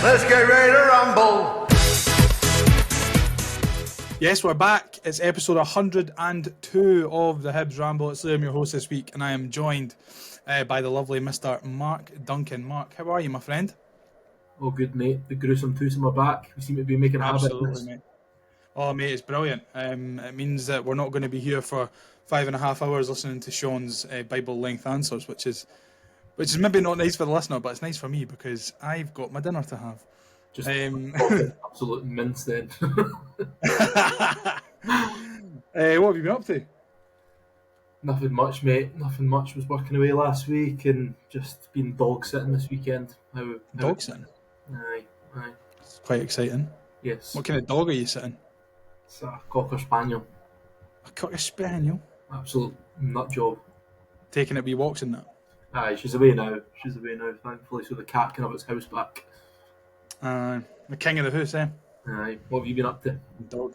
Let's get ready to rumble. Yes, we're back. It's episode 102 of the Hibs Ramble. It's Liam, your host this week, and I am joined by the lovely Mr. Marc Duncan. Marc, how are you, my friend? Oh, good, mate. The gruesome twosome are back. We seem to be making a habit of Absolutely, this. mate. Oh, mate, it's brilliant. It means that we're not going to be here for 5.5 hours listening to Sean's Bible-length answers, which is maybe not nice for the listener, but it's nice for me because I've got my dinner to have. Just absolute mince then. What have you been up to? Nothing much, mate. Nothing much. Was working away last week and just been dog sitting this weekend. Dog sitting? Aye. It's quite exciting. Yes. What kind of dog are you sitting? It's a Cocker Spaniel. A Cocker Spaniel? Absolute nut job. Taking it wee walks in that? Aye, she's away now, thankfully, so the cat can have its house back. The king of the house, eh? Aye. What have you been up to? Dog.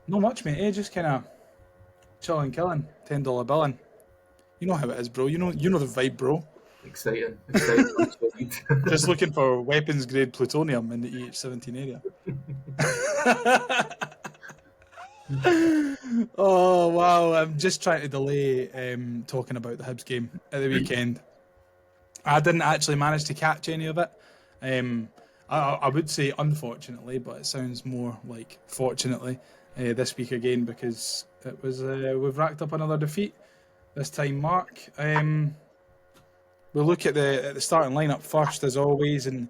Not much, mate. Just kind of chilling, killing, $10 billing. You know how it is, bro. You know the vibe, bro. Exciting. Just looking for weapons grade plutonium in the EH17 area. Oh wow! I'm just trying to delay talking about the Hibs game at the weekend. I didn't actually manage to catch any of it. I would say unfortunately, but it sounds more like fortunately this week again because it was we've racked up another defeat. This time, Marc. We'll look at the starting lineup first, as always, and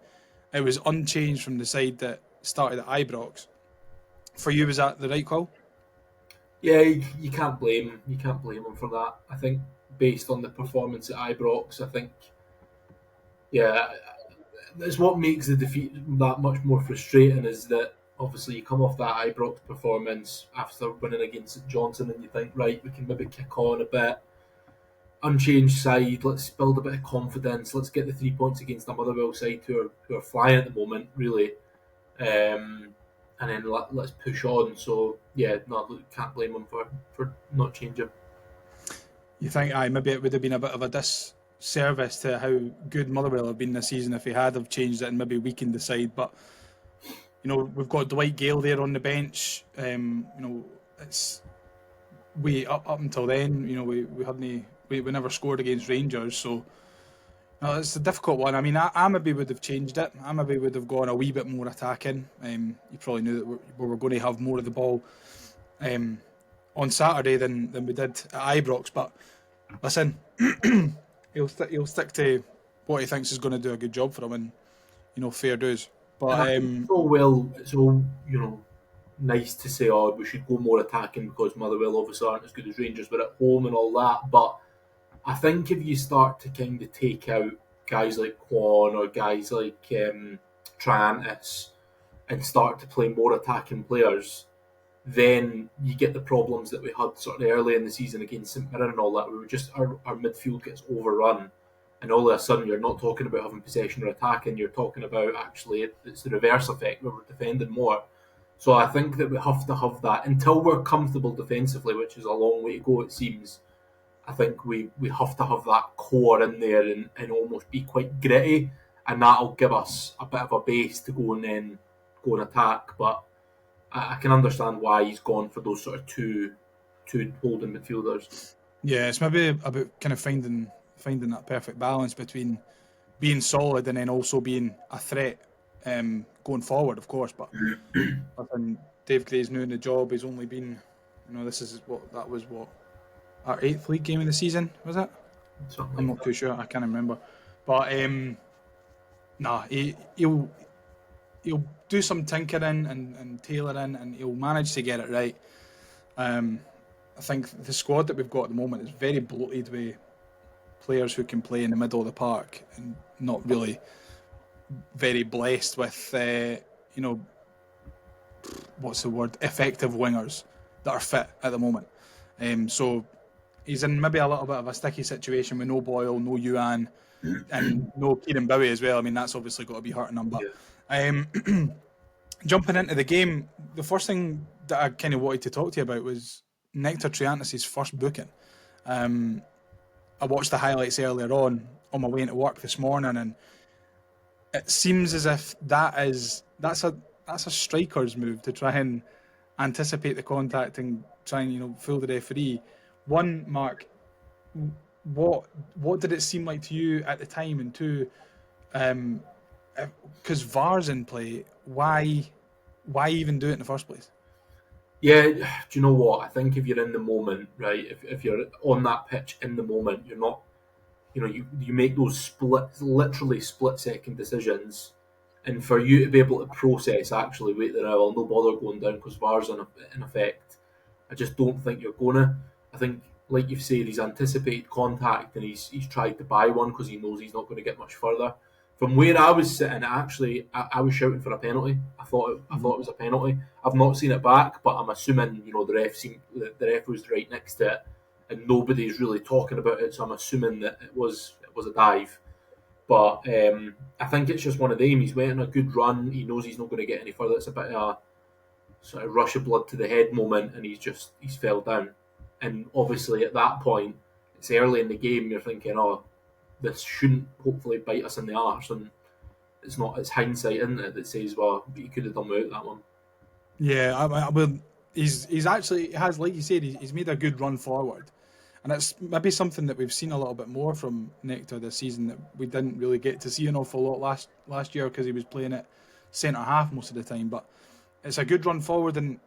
it was unchanged from the side that started at Ibrox. For you, was that the right call? Yeah, you can't blame him. You can't blame him for that. I think based on the performance at Ibrox, it's what makes the defeat that much more frustrating is that obviously you come off that Ibrox performance after winning against St Johnstone and you think, right, we can maybe kick on a bit. Unchanged side, let's build a bit of confidence, let's get the 3 points against the Motherwell side who are flying at the moment, really. And then let's push on. So yeah, no, can't blame him for not changing. You think, maybe it would have been a bit of a disservice to how good Motherwell have been this season if he had have changed it and maybe weakened the side. But we've got Dwight Gale there on the bench. It's up until then. We never scored against Rangers, so. No, it's a difficult one. I mean, I maybe would have changed it. I maybe would have gone a wee bit more attacking. You probably knew that we were going to have more of the ball on Saturday than we did at Ibrox. But listen, he'll stick to what he thinks is going to do a good job for him, and fair dues. But it's all nice to say, we should go more attacking because Motherwell obviously aren't as good as Rangers, but at home and all that. But I think if you start to kind of take out guys like Kwon or guys like Triantis and start to play more attacking players, then you get the problems that we had sort of early in the season against St Mirren and all that, where our midfield gets overrun, and all of a sudden you're not talking about having possession or attacking, you're talking about actually it's the reverse effect where we're defending more. So I think that we have to have that until we're comfortable defensively, which is a long way to go, it seems. I think we have to have that core in there and almost be quite gritty, and that'll give us a bit of a base to go and attack. But I can understand why he's gone for those sort of two holding midfielders. Yeah, it's maybe about kind of finding that perfect balance between being solid and then also being a threat going forward, of course. But I think Dave Gray's new in the job. He's only been, this is our 8th league game of the season, was it? I'm not too sure. I can't remember. But he'll do some tinkering and tailoring, and he'll manage to get it right. I think the squad that we've got at the moment is very bloated with players who can play in the middle of the park and not really very blessed with, effective wingers that are fit at the moment. So he's in maybe a little bit of a sticky situation with no Boyle, no Yuan, and no Kieran Bowie as well. I mean, that's obviously got to be hurting him. But jumping into the game, the first thing that I kind of wanted to talk to you about was Nectar Triantis' first booking. I watched the highlights earlier on my way into work this morning, and it seems as if that's a striker's move to try and anticipate the contact and try and fool the referee. One, Mark, what did it seem like to you at the time? And two, because VAR's in play, why even do it in the first place? Yeah, do you know what? I think if you're in the moment, right, if you're on that pitch in the moment, you're not, you make those literally split second decisions. And for you to be able to process, actually, wait there, I'll no bother going down because VAR's in effect. I just don't think you're gonna. I think, like you've said, he's anticipated contact and he's tried to buy one because he knows he's not going to get much further. From where I was sitting, actually, I was shouting for a penalty. I thought it was a penalty. I've not seen it back, but I'm assuming the ref was right next to it, and nobody's really talking about it. So I'm assuming that it was a dive. But I think it's just one of them. He's went on a good run. He knows he's not going to get any further. It's a bit of a sort of rush of blood to the head moment, and he's fell down. And obviously at that point, it's early in the game. You're thinking, oh, this shouldn't hopefully bite us in the arse, and it's not. It's hindsight, isn't it, that says, well, you could have done without that one. Yeah, I will. He's actually has, like you said, he's made a good run forward, and it's maybe something that we've seen a little bit more from Nectar this season that we didn't really get to see an awful lot last year because he was playing at centre half most of the time. But it's a good run forward, and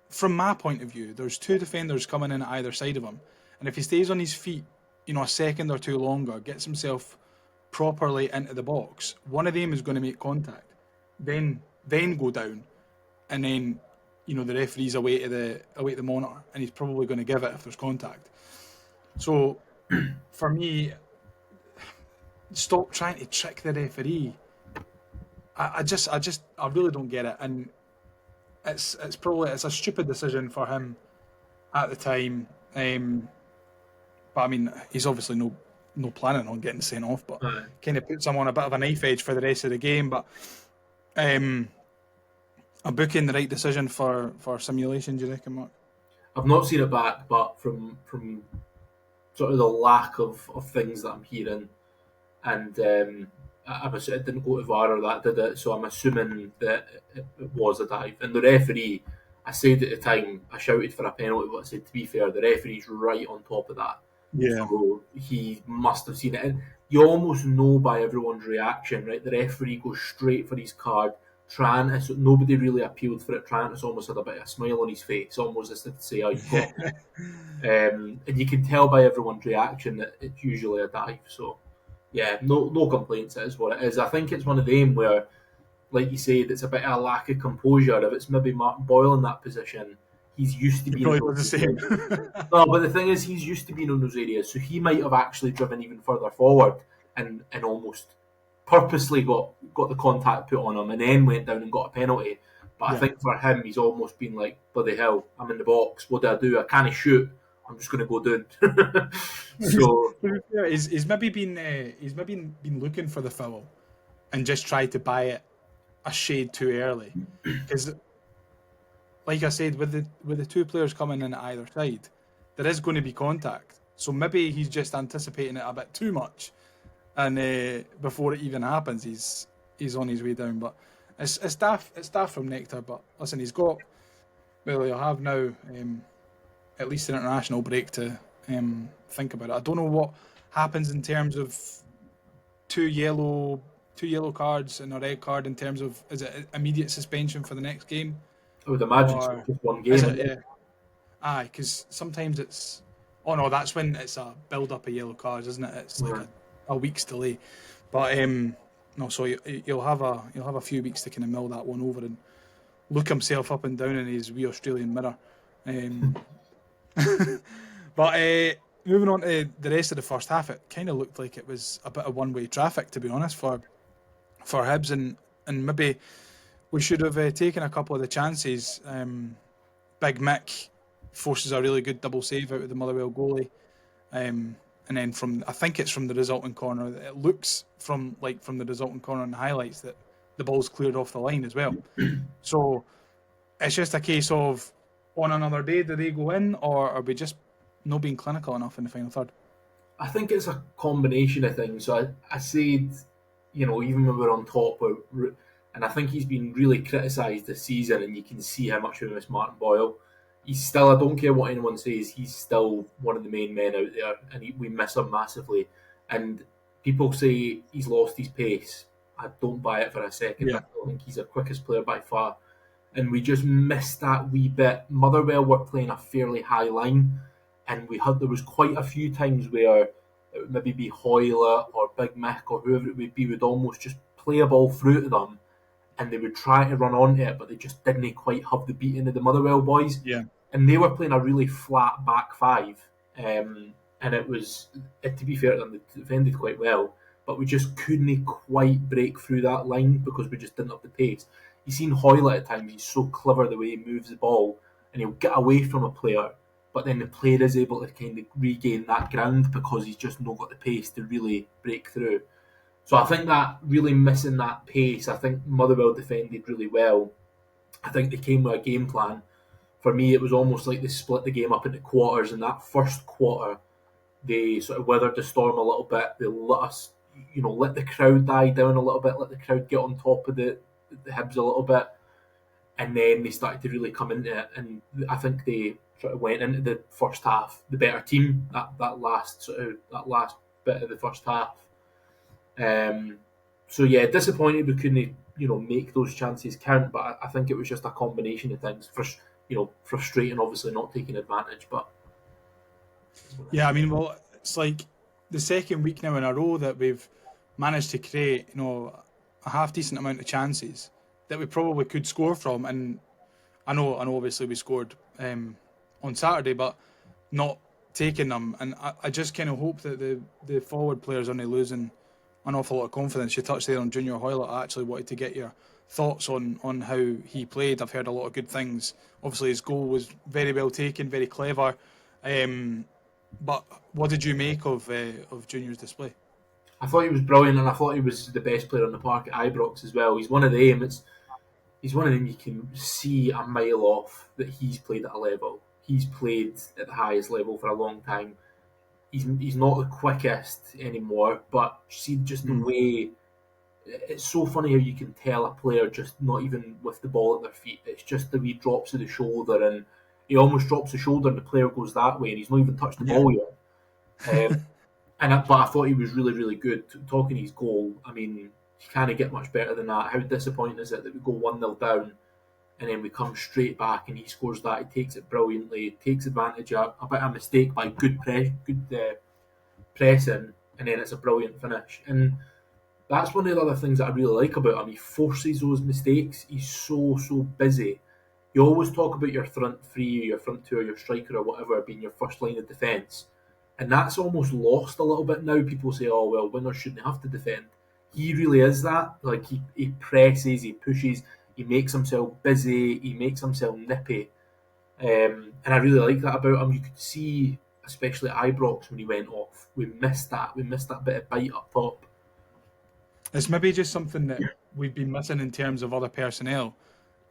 from my point of view, there's two defenders coming in at either side of him, and if he stays on his feet, a second or two longer, gets himself properly into the box, one of them is going to make contact, then go down, and then the referee's away to the monitor, and he's probably going to give it if there's contact. So for me, stop trying to trick the referee. I really don't get it, and it's a stupid decision for him at the time. But I mean, he's obviously no planning on getting sent off, but kind of puts him on a bit of a knife edge for the rest of the game. But a booking the right decision for simulation, do you reckon, Mark? I've not seen it back, but from sort of the lack of things that I'm hearing, and it didn't go to VAR or that, did it? So I'm assuming that it was a dive. And the referee, I said at the time, I shouted for a penalty, but I said, to be fair, the referee's right on top of that. Yeah. So he must have seen it. And you almost know by everyone's reaction, right? The referee goes straight for his card. So nobody really appealed for it. Trantis almost had a bit of a smile on his face, almost as if to say, "Oh, you got me." And you can tell by everyone's reaction that it's usually a dive. So, yeah, no complaints. It is what it is. I think it's one of them where, like you said, it's a bit of a lack of composure. If it's maybe Mark Boyle in that position, he's used to being. Probably was the same. No, but the thing is, he's used to being in those areas, so he might have actually driven even further forward and almost purposely got the contact put on him and then went down and got a penalty. But I think for him, he's almost been like, bloody hell, I'm in the box. What do? I can't shoot. I'm just going to go down. So he's maybe been looking for the foul and just tried to buy it a shade too early, because, like I said, with the two players coming in at either side, there is going to be contact. So maybe he's just anticipating it a bit too much, and before it even happens, he's on his way down. But it's daft from Nectar. But listen, he'll have now at least an international break to think about it. I don't know what happens in terms of two yellow cards and a red card. In terms of, is it immediate suspension for the next game? I would imagine it's just one game. Yeah. Aye, because sometimes it's. Oh no, that's when it's a build up of yellow cards, isn't it? It's like a week's delay. But no, so you'll have a few weeks to kind of mill that one over and look himself up and down in his wee Australian mirror. But moving on to the rest of the first half, it kind of looked like it was a bit of one-way traffic, to be honest, for Hibs, and maybe we should have taken a couple of the chances. Big Mick forces a really good double save out of the Motherwell goalie, and then I think it's from the resulting corner. It looks from the resulting corner in the highlights that the ball's cleared off the line as well. So it's just a case of, on another day, do they go in, or are we just not being clinical enough in the final third? I think it's a combination of things. So I said, even when we're on top, and I think he's been really criticised this season, and you can see how much we miss Martin Boyle. He's still, I don't care what anyone says, he's still one of the main men out there, and we miss him massively. And people say he's lost his pace. I don't buy it for a second. Yeah. I don't think he's our quickest player by far. And we just missed that wee bit. Motherwell were playing a fairly high line, and there was quite a few times where it would maybe be Hoyle or Big Mick or whoever it would be would almost just play a ball through to them, and they would try to run onto it, but they just didn't quite have the beating of the Motherwell boys. Yeah. And they were playing a really flat back five, and it was, to be fair to them, they defended quite well, but we just couldn't quite break through that line because we just didn't have the pace. You've seen Hoyle at times; he's so clever the way he moves the ball, and he'll get away from a player, but then the player is able to kind of regain that ground because he's just not got the pace to really break through. So I think that really missing that pace. I think Motherwell defended really well. I think they came with a game plan. For me, it was almost like they split the game up into quarters. In that first quarter, they sort of weathered the storm a little bit. They let us, let the crowd die down a little bit, let the crowd get on top of the Hibs a little bit, and then they started to really come into it. And I think they sort of went into the first half the better team. That last bit of the first half. So yeah, disappointed we couldn't make those chances count. But I think it was just a combination of things. Frustrating, obviously not taking advantage, but Yeah, I mean, well, it's like the second week now in a row that we've managed to create, a half decent amount of chances that we probably could score from. And I know, obviously we scored on Saturday, but not taking them. And I just kind of hope that the forward players aren't losing an awful lot of confidence. You touched there on Junior Hoylett. I actually wanted to get your thoughts on how he played. I've heard a lot of good things. Obviously, his goal was very well taken, very clever. But what did you make of Junior's display? I thought he was brilliant, and I thought he was the best player on the park at Ibrox as well. He's one of them. He's one of them you can see a mile off that he's played at a level. He's played at the highest level for a long time. He's not the quickest anymore, but see just the way. It's so funny how you can tell a player just not even with the ball at their feet. It's just the wee drops of the shoulder, and he almost drops the shoulder, and the player goes that way, and he's not even touched the ball yet. But I thought he was really, really good. Talking his goal, I mean, you can't get much better than that. How disappointing is it that we go 1-0 down, and then we come straight back, and he scores that. He takes it brilliantly, takes advantage of a bit of a mistake by good pressing, and then it's a brilliant finish. And that's one of the other things that I really like about him. He forces those mistakes. He's so busy. You always talk about your front three, or your front two, or your striker, or whatever being your first line of defence. And that's almost lost a little bit now. People say, oh, well, winners shouldn't have to defend. He really is that. Like, he presses, he pushes, he makes himself busy, he makes himself nippy. And I really like that about him. You could see, especially at Ibrox when he went off, we missed that. We missed that bit of bite up top. It's maybe just something that we've been missing in terms of other personnel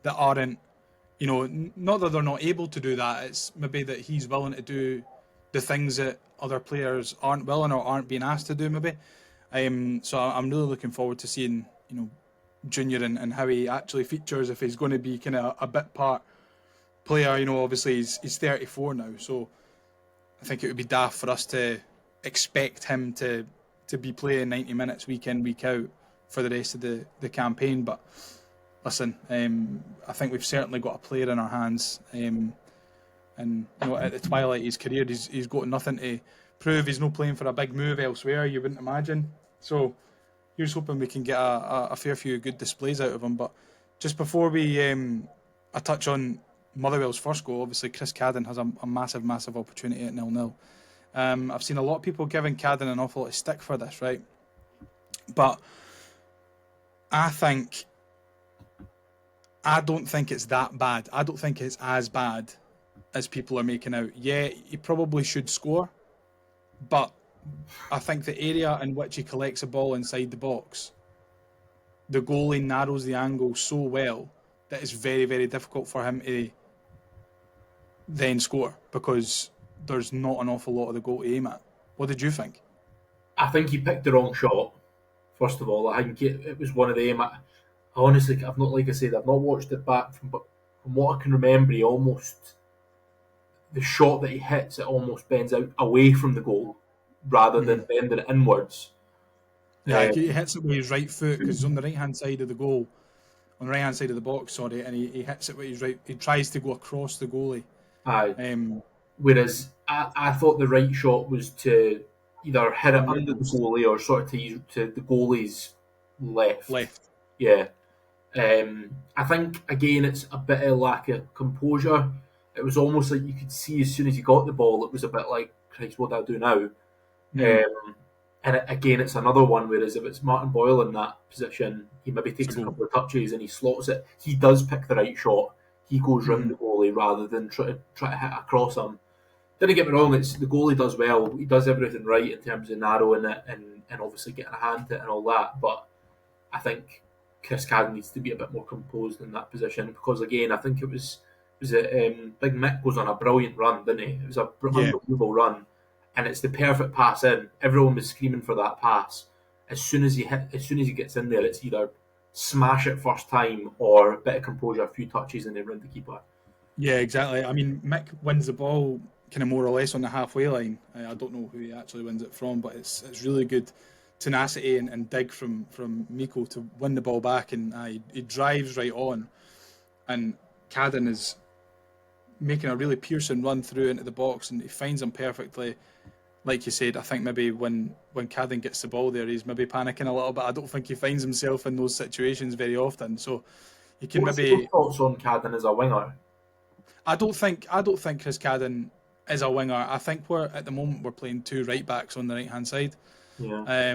that aren't, not that they're not able to do that. It's maybe that he's willing to do the things that other players aren't willing or aren't being asked to do, maybe. So I'm really looking forward to seeing, Junior and how he actually features, if he's going to be kind of a bit part player. Obviously he's 34 now, so I think it would be daft for us to expect him to be playing 90 minutes week in, week out for the rest of the campaign. But listen, I think we've certainly got a player in our hands. And at the twilight of his career, he's got nothing to prove. He's not playing for a big move elsewhere, you wouldn't imagine. So here's hoping we can get a fair few good displays out of him. But just before I touch on Motherwell's first goal, obviously Chris Cadden has a massive opportunity at 0-0. I've seen a lot of people giving Cadden an awful lot of stick for this, right? But I don't think it's that bad. I don't think it's as bad as people are making out. Yeah, he probably should score, but I think the area in which he collects a ball inside the box, the goalie narrows the angle so well that it's very, very difficult for him to then score because there's not an awful lot of the goal to aim at. What did you think? I think he picked the wrong shot. First of all, I think it was one of them. I honestly, I've not, like I said, I've not watched it back but from what I can remember, he almost the shot that he hits, it almost bends out away from the goal rather than bending it inwards. Yeah, he hits it with his right foot because he's on the right hand side of the goal, on the right hand side of the box. Sorry, and he hits it with his right. He tries to go across the goalie. Aye. Whereas I thought the right shot was to either hit it under the goalie or sort of to the goalie's left. Yeah. I think again it's a bit of lack of composure. It was almost like you could see as soon as he got the ball, it was a bit like, Christ, what do I do now? Again, it's another one. Whereas if it's Martin Boyle in that position, he maybe takes a couple of touches and he slots it. He does pick the right shot. He goes round the goalie rather than try to hit across him. Didn't get me wrong, it's the goalie does well. He does everything right in terms of narrowing it and obviously getting a hand to it and all that. But I think Chris Cadden needs to be a bit more composed in that position because again, I think it was Big Mick goes on a brilliant run, didn't he? It was a unbelievable run, and it's the perfect pass in. Everyone was screaming for that pass. As soon as he gets in there, it's either smash it first time or a bit of composure, a few touches, and then round the keeper. Yeah, exactly. I mean, Mick wins the ball kind of more or less on the halfway line. I don't know who he actually wins it from, but it's really good tenacity and dig from Miko to win the ball back, and he drives right on, and Cadden is making a really piercing run through into the box, and he finds him perfectly. Like you said, I think maybe when Cadden gets the ball there, he's maybe panicking a little bit. I don't think he finds himself in those situations very often, so he can What's maybe. your thoughts on Cadden as a winger? I don't think Chris Cadden is a winger. I think at the moment we're playing two right backs on the right hand side. Yeah.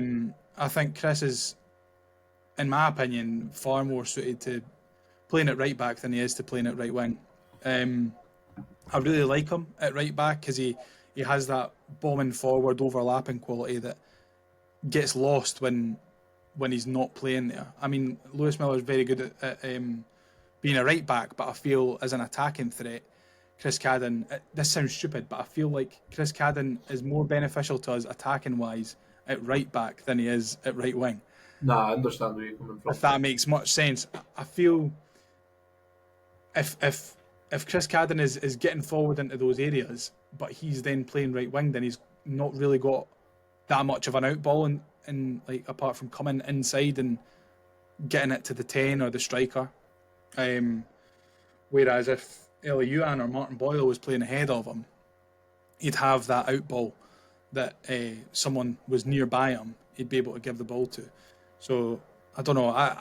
I think Chris is, in my opinion, far more suited to playing at right back than he is to playing at right wing. I really like him at right back because he has that bombing forward overlapping quality that gets lost when he's not playing there. I mean, Lewis Miller's very good at being a right back, but I feel as an attacking threat, Chris Cadden, this sounds stupid, but I feel like Chris Cadden is more beneficial to us attacking wise at right back than he is at right wing. Nah, I understand where you're coming from. If that makes much sense. I feel if Chris Cadden is getting forward into those areas, but he's then playing right wing, then he's not really got that much of an out ball in like apart from coming inside and getting it to the 10 or the striker. Whereas if Eliuan or Martin Boyle was playing ahead of him, he'd have that out ball that someone was nearby him, he'd be able to give the ball to. So I don't know.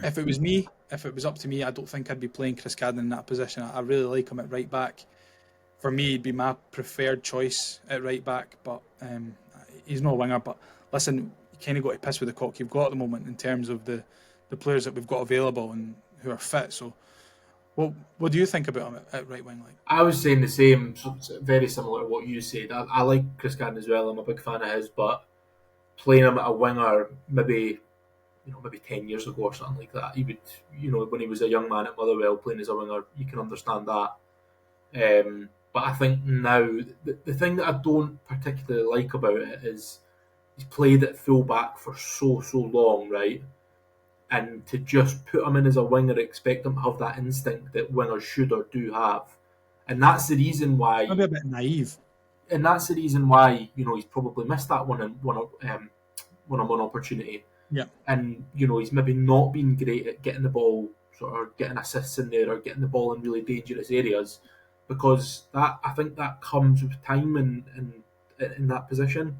If it was up to me, I don't think I'd be playing Chris Cadden in that position. I really like him at right back. For me, he'd be my preferred choice at right back, but he's not a winger. But listen, you kind of got to piss with the cock you've got at the moment in terms of the players that we've got available and who are fit. So what do you think about him at right wing? Like, I was saying the same, so it's very similar to what you said. I like Chris Cadden as well. I'm a big fan of his, but playing him at a winger, maybe 10 years ago or something like that, he would, when he was a young man at Motherwell playing as a winger, you can understand that. But I think now the thing that I don't particularly like about it is he's played at full back for so long, right? And to just put him in as a winger, expect him to have that instinct that wingers should or do have, and that's the reason why. Maybe a bit naive. And that's the reason why he's probably missed that one-on-one opportunity. Yeah. And he's maybe not been great at getting the ball, sort of getting assists in there or getting the ball in really dangerous areas, because I think that comes with time in that position.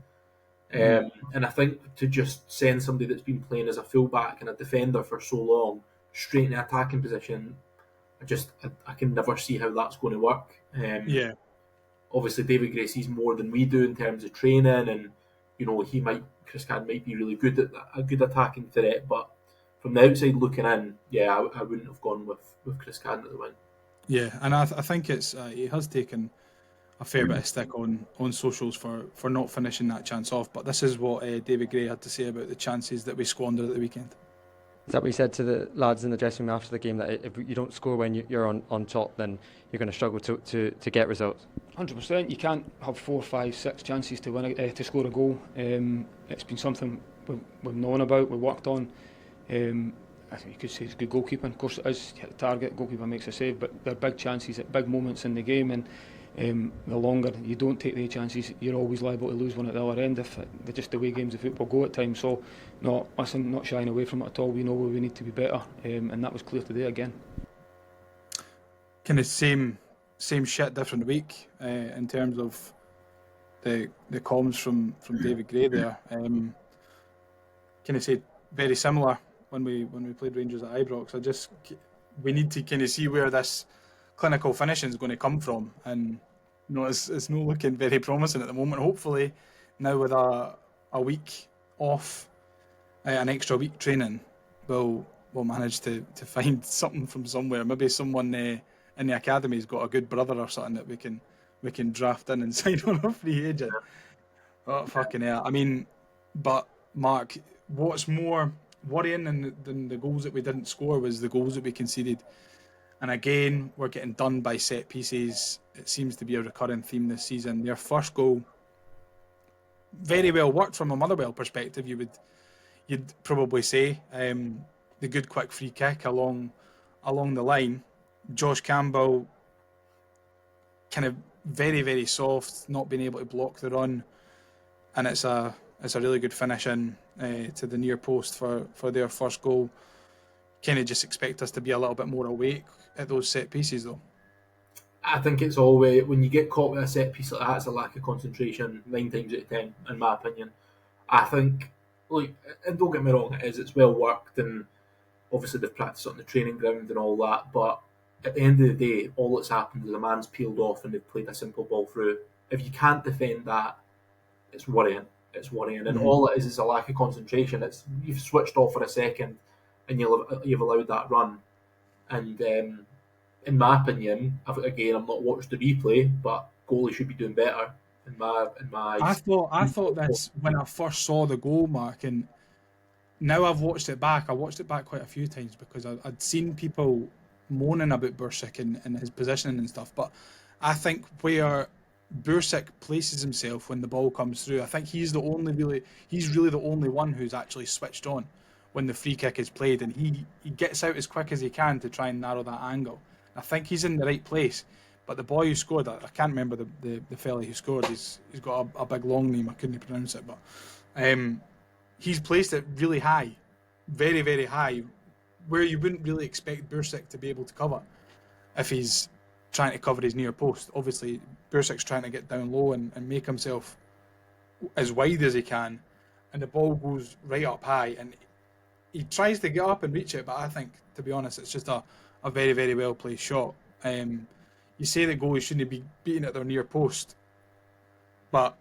And I think to just send somebody that's been playing as a fullback and a defender for so long straight in the attacking position, I can never see how that's going to work. Yeah. Obviously, David Gray sees more than we do in terms of training, and Chris Cadden might be really good at a good attacking threat, but from the outside looking in, I wouldn't have gone with Chris Cadden at the win. Yeah, and I think it's he has taken a fair bit of stick on socials for not finishing that chance off. But this is what David Gray had to say about the chances that we squandered at the weekend. Is that what he said to the lads in the dressing room after the game, that if you don't score when you're on top, then you're going to struggle to get results? 100%. You can't have 4, 5, 6 chances to win to score a goal. It's been something we've known about, we worked on. I think you could say it's good goalkeeping. Of course, it is hit the target. Goalkeeper makes a save, but they're big chances at big moments in the game, and the longer you don't take the chances, you're always liable to lose one at the other end if they're just the way games of football go at times. So, not shying away from it at all. We know where we need to be better, and that was clear today again. Kind of same shit, different week in terms of the comms from David Gray there. Kind of say very similar when we played Rangers at Ibrox. We need to kind of see where this clinical finishing is going to come from, and it's not looking very promising at the moment. Hopefully, now with a week off, an extra week training, we'll manage to find something from somewhere. Maybe someone in the academy's got a good brother or something that we can draft in and sign on a free agent. Oh fucking hell! I mean, but Marc, what's more worrying than the goals that we didn't score was the goals that we conceded. And again, we're getting done by set pieces. It seems to be a recurring theme this season. Their first goal, very well worked from a Motherwell perspective, you'd probably say. The good quick free kick along the line. Josh Campbell, kind of very, very soft, not being able to block the run. And it's a really good finish in to the near post for their first goal. Kind of just expect us to be a little bit more awake at those set pieces, though. I think it's always, when you get caught with a set piece like that, it's a lack of concentration 9 times out of 10, in my opinion. I think, and don't get me wrong, it's well worked, and obviously they've practiced on the training ground and all that, but at the end of the day, all that's happened is a man's peeled off and they've played a simple ball through. If you can't defend that, it's worrying. And all it is a lack of concentration. You've switched off for a second and you've allowed that run. And in my opinion, again, I've not watched the replay, but goalie should be doing better in my eyes. I thought this when I first saw the goal, Marc, and now I've watched it back. I watched it back quite a few times because I'd seen people moaning about Bursic and his positioning and stuff, but I think where Bursic places himself when the ball comes through, I think he's really the only one who's actually switched on when the free kick is played, and he gets out as quick as he can to try and narrow that angle. I think he's in the right place, but the boy who scored, I can't remember the fella who scored, he's got a big long name, I couldn't pronounce it, but he's placed it really high, very, very high, where you wouldn't really expect Bursic to be able to cover if he's trying to cover his near post. Obviously, Bursic's trying to get down low and make himself as wide as he can, and the ball goes right up high, and he tries to get up and reach it, but I think, to be honest, it's just a very, very well placed shot. You say that goalies shouldn't be beating at their near post, but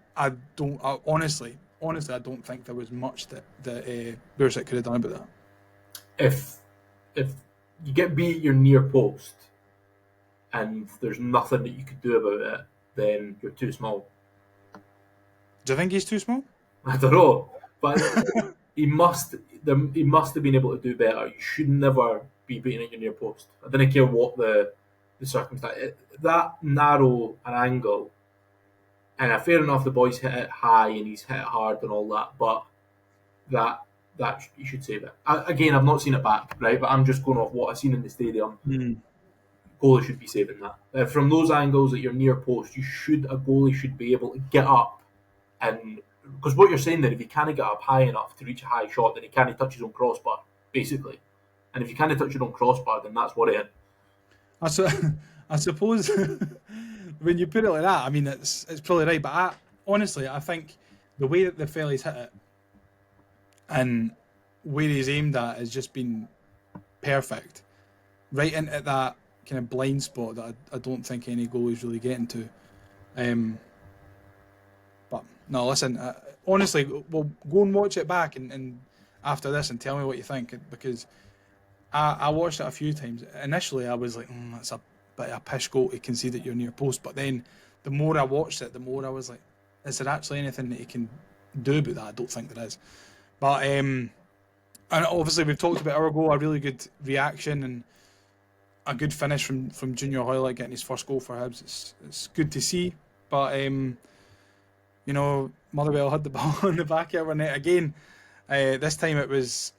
honestly, I don't think there was much that Bursic could have done about that. If you get beat at your near post and there's nothing that you could do about it, then you're too small. Do you think he's too small? I don't know, but he must have been able to do better. You should never be beating at your near post. I don't care what the circumstance. That narrow an angle, and fair enough, the boy's hit it high and he's hit it hard and all that, but that you should save it. Again, I've not seen it back, right? But I'm just going off what I've seen in the stadium. Goalie should be saving that. From those angles at your near post, a goalie should be able to get up, and because what you're saying there, if he can't get up high enough to reach a high shot, then he can't touch his own crossbar, basically. And if you can't touch your own crossbar, then that's worrying. I suppose when you put it like that, I mean, it's probably right. But I think the way that the fella's hit it and where he's aimed at has just been perfect, right into that kind of blind spot that I don't think any goalie's really getting to. But no, listen, honestly, we'll go and watch it back and after this and tell me what you think, because I watched it a few times. Initially, I was like, that's a bit of a pish goal to concede at your near post. But then the more I watched it, the more I was like, is there actually anything that he can do about that? I don't think there is. But and obviously we've talked about our goal, a really good reaction and a good finish from Junior Hoylett getting his first goal for Hibs. It's good to see. But Motherwell had the ball in the back of our net again. This time it was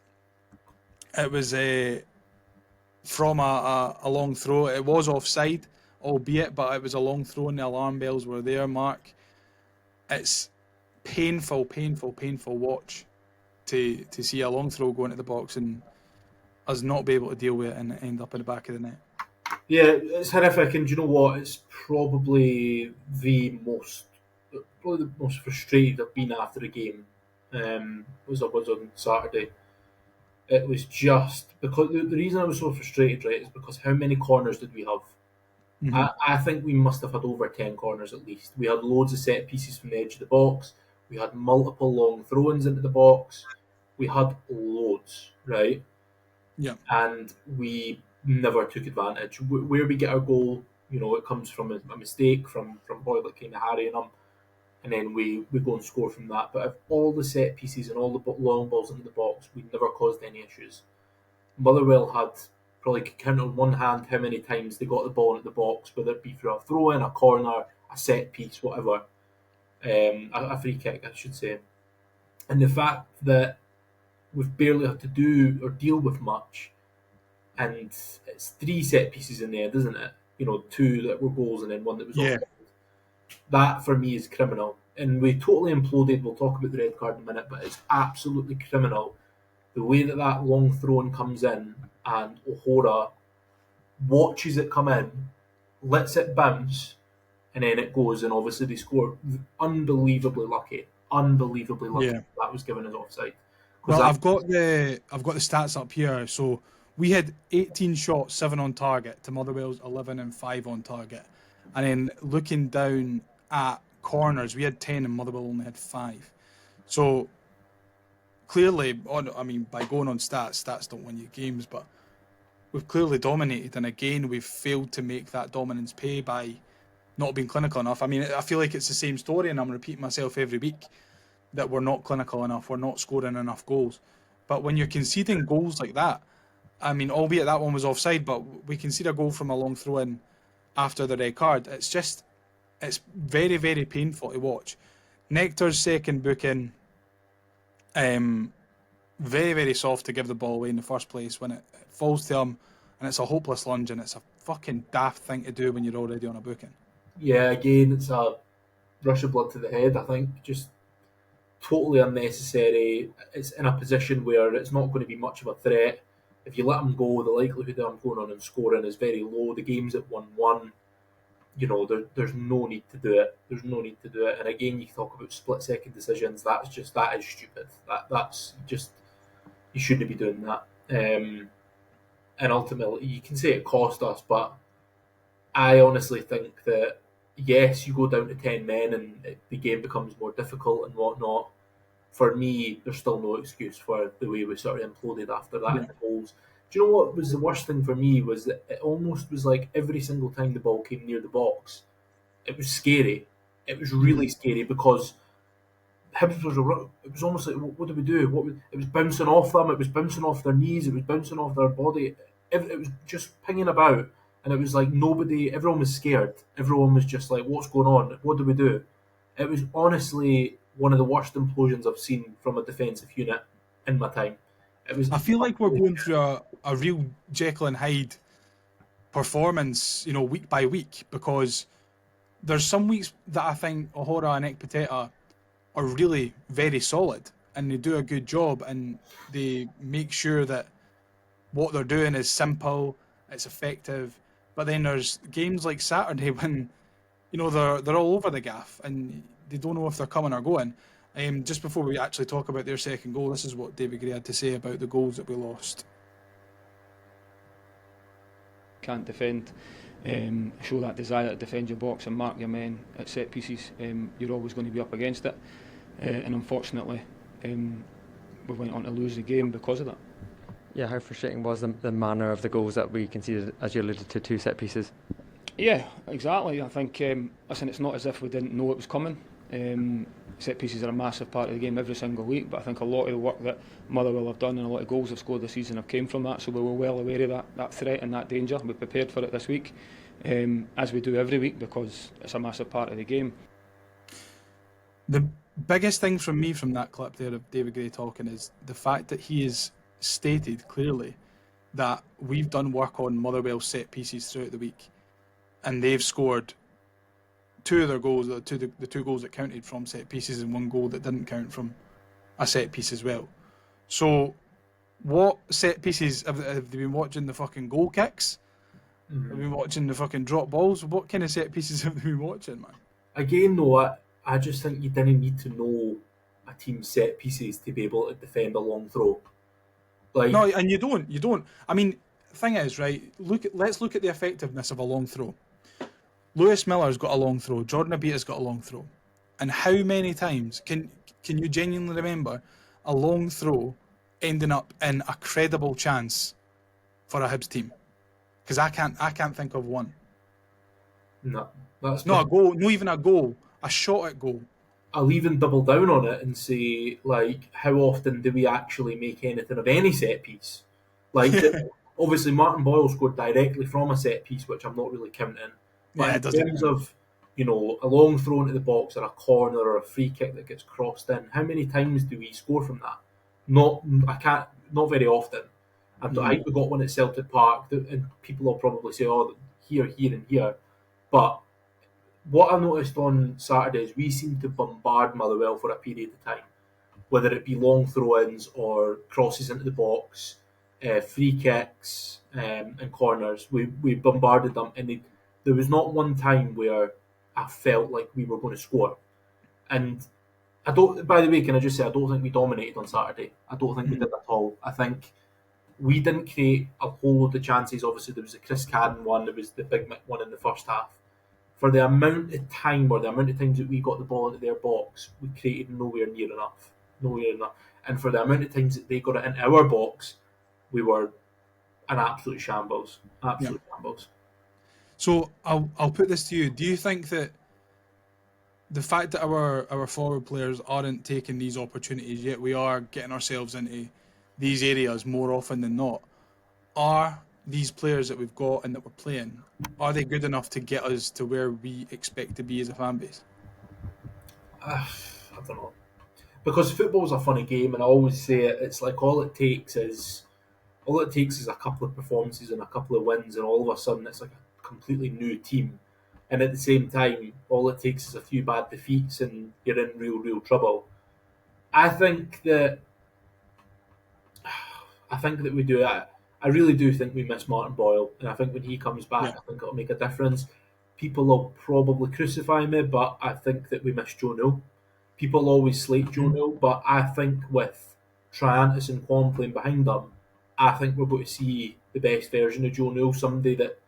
from a long throw. It was offside, albeit, but it was a long throw and the alarm bells were there, Mark. It's painful watch to see a long throw go into the box and us not be able to deal with it and end up in the back of the net. Yeah, it's horrific, and do you know what? It's probably the most frustrated I've been after a game. Was I was on Saturday. It was just because the reason I was so frustrated, right, is because how many corners did we have? I think we must have had over 10 corners at least. We had loads of set pieces from the edge of the box. We had multiple long throw-ins into the box. We had loads, right? Yeah. And we never took advantage. Where we get our goal, it comes from a mistake from Boyle kind of harrying them, and then we go and score from that. But of all the set pieces and all the long balls into the box, we never caused any issues. Motherwell had probably could count on one hand how many times they got the ball into the box, whether it be through a throw-in, a corner, a set piece, whatever, a free kick, I should say. And the fact that we've barely had to do or deal with much, and it's 3 set pieces in there, isn't it? 2 that were goals and then 1 that was offside. That for me is criminal. And we totally imploded. We'll talk about the red card in a minute, but it's absolutely criminal the way that long throw-in comes in and O'Hora watches it come in, lets it bounce, and then it goes, and obviously they score. Unbelievably lucky. Yeah. That was given as offside. Well, I've got the stats up here. So we had 18 shots, 7 on target, to Motherwell's 11 and 5 on target. And then looking down at corners, we had 10 and Motherwell only had 5. So clearly, by going on stats don't win you games, but we've clearly dominated. And again, we've failed to make that dominance pay by not being clinical enough. I mean, I feel like it's the same story, and I'm repeating myself every week, that we're not clinical enough, we're not scoring enough goals. But when you're conceding goals like that, I mean, albeit that one was offside, but we concede a goal from a long throw-in after the red card. It's very, very painful to watch. Nectar's second booking, very, very soft to give the ball away in the first place when it falls to him, and it's a hopeless lunge, and it's a fucking daft thing to do when you're already on a booking. Yeah, again, it's a rush of blood to the head, I think. Just totally unnecessary. It's in a position where it's not going to be much of a threat. If you let him go, the likelihood of him going on and scoring is very low. The game's at 1-1. There's no need to do it. And again, you talk about split-second decisions. That is stupid. That's just, you shouldn't be doing that. And ultimately, you can say it cost us, but I honestly think that, yes, you go down to 10 men and the game becomes more difficult and whatnot. For me, there's still no excuse for the way we sort of imploded after that in the goals. Do you know what was the worst thing for me was that it almost was like every single time the ball came near the box, it was scary. It was really scary because Hibs it was almost like, what do we do? It was bouncing off them, it was bouncing off their knees, it was bouncing off their body. It was just pinging about, and it was like everyone was scared. Everyone was just like, what's going on? What do we do? It was honestly one of the worst implosions I've seen from a defensive unit in my time. I feel like we're going through a real Jekyll and Hyde performance, week by week, because there's some weeks that I think O'Hora and Ekpiteta are really very solid and they do a good job and they make sure that what they're doing is simple, it's effective. But then there's games like Saturday when, they're all over the gaff and they don't know if they're coming or going. Just before we actually talk about their second goal, this is what David Gray had to say about the goals that we lost. Can't defend, show that desire to defend your box and mark your men at set pieces. You're always going to be up against it, and unfortunately, we went on to lose the game because of that. Yeah, how frustrating was the manner of the goals that we conceded, as you alluded to, 2 set pieces? Yeah, exactly. I think, listen, it's not as if we didn't know it was coming. Set pieces are a massive part of the game every single week, but I think a lot of the work that Motherwell have done and a lot of goals they've scored this season have came from that, so we were well aware of that threat and that danger. We prepared for it this week, as we do every week, because it's a massive part of the game. biggest thing from me from that clip there of David Gray talking is the fact that he has stated clearly that we've done work on Motherwell set pieces throughout the week, and they've scored two of their goals, the two goals that counted from set pieces, and one goal that didn't count from a set piece as well. So, what set pieces have they been watching? The fucking goal kicks? Have they been watching the fucking drop balls? What kind of set pieces have they been watching, man? Again, though, I just think you didn't need to know a team's set pieces to be able to defend a long throw. Like, No, and you don't. I mean, the thing is, right? Let's look at the effectiveness of a long throw. Lewis Miller's got a long throw. Jordan Abita's got a long throw. And how many times can you genuinely remember a long throw ending up in a credible chance for a Hibs team? Because I can't think of one. no, that's Not a goal, not even a goal, a shot at goal. I'll even double down on it and say, like, how often do we actually make anything of any set piece? Like, obviously, Martin Boyle scored directly from a set piece, which I'm not really counting. But Yeah, it in doesn't terms count. of, a long throw into the box or a corner or a free kick that gets crossed in, how many times do we score from that? Not very often. And I think we got one at Celtic Park, and people will probably say, oh, here, and here. But what I noticed on Saturday is we seemed to bombard Motherwell for a period of time, whether it be long throw-ins or crosses into the box, free kicks and corners. We bombarded them, and there was not one time where I felt like we were going to score. And I don't. By the way, can I just say I don't think we dominated on Saturday. I don't think we did at all. I think we didn't create a whole load of chances. Obviously, there was the Chris Cadden one. There was the Big Mick one in the first half. For the amount of time or the amount of times that we got the ball into their box, we created nowhere near enough. And for the amount of times that they got it in our box, we were an absolute shambles. Shambles. So I'll put this to you. Do you think that the fact that our forward players aren't taking these opportunities yet, we are getting ourselves into these areas more often than not, are these players that we've got and that we're playing, are they good enough to get us to where we expect to be as a fan base? I don't know. Because football's a funny game, and I always say it, it's like all it takes is a couple of performances and a couple of wins, and all of a sudden it's like a completely new team. And at the same time, all it takes is a few bad defeats and you're in real trouble. I think that we do that. I really do think we miss Martin Boyle, and I think when he comes back, I think it'll make a difference. People will probably crucify me, but I think that we miss Joe Newell. People always slate Joe Newell, but I think with Triantis and Kwon playing behind them, I think we're going to see the best version of Joe Newell, somebody that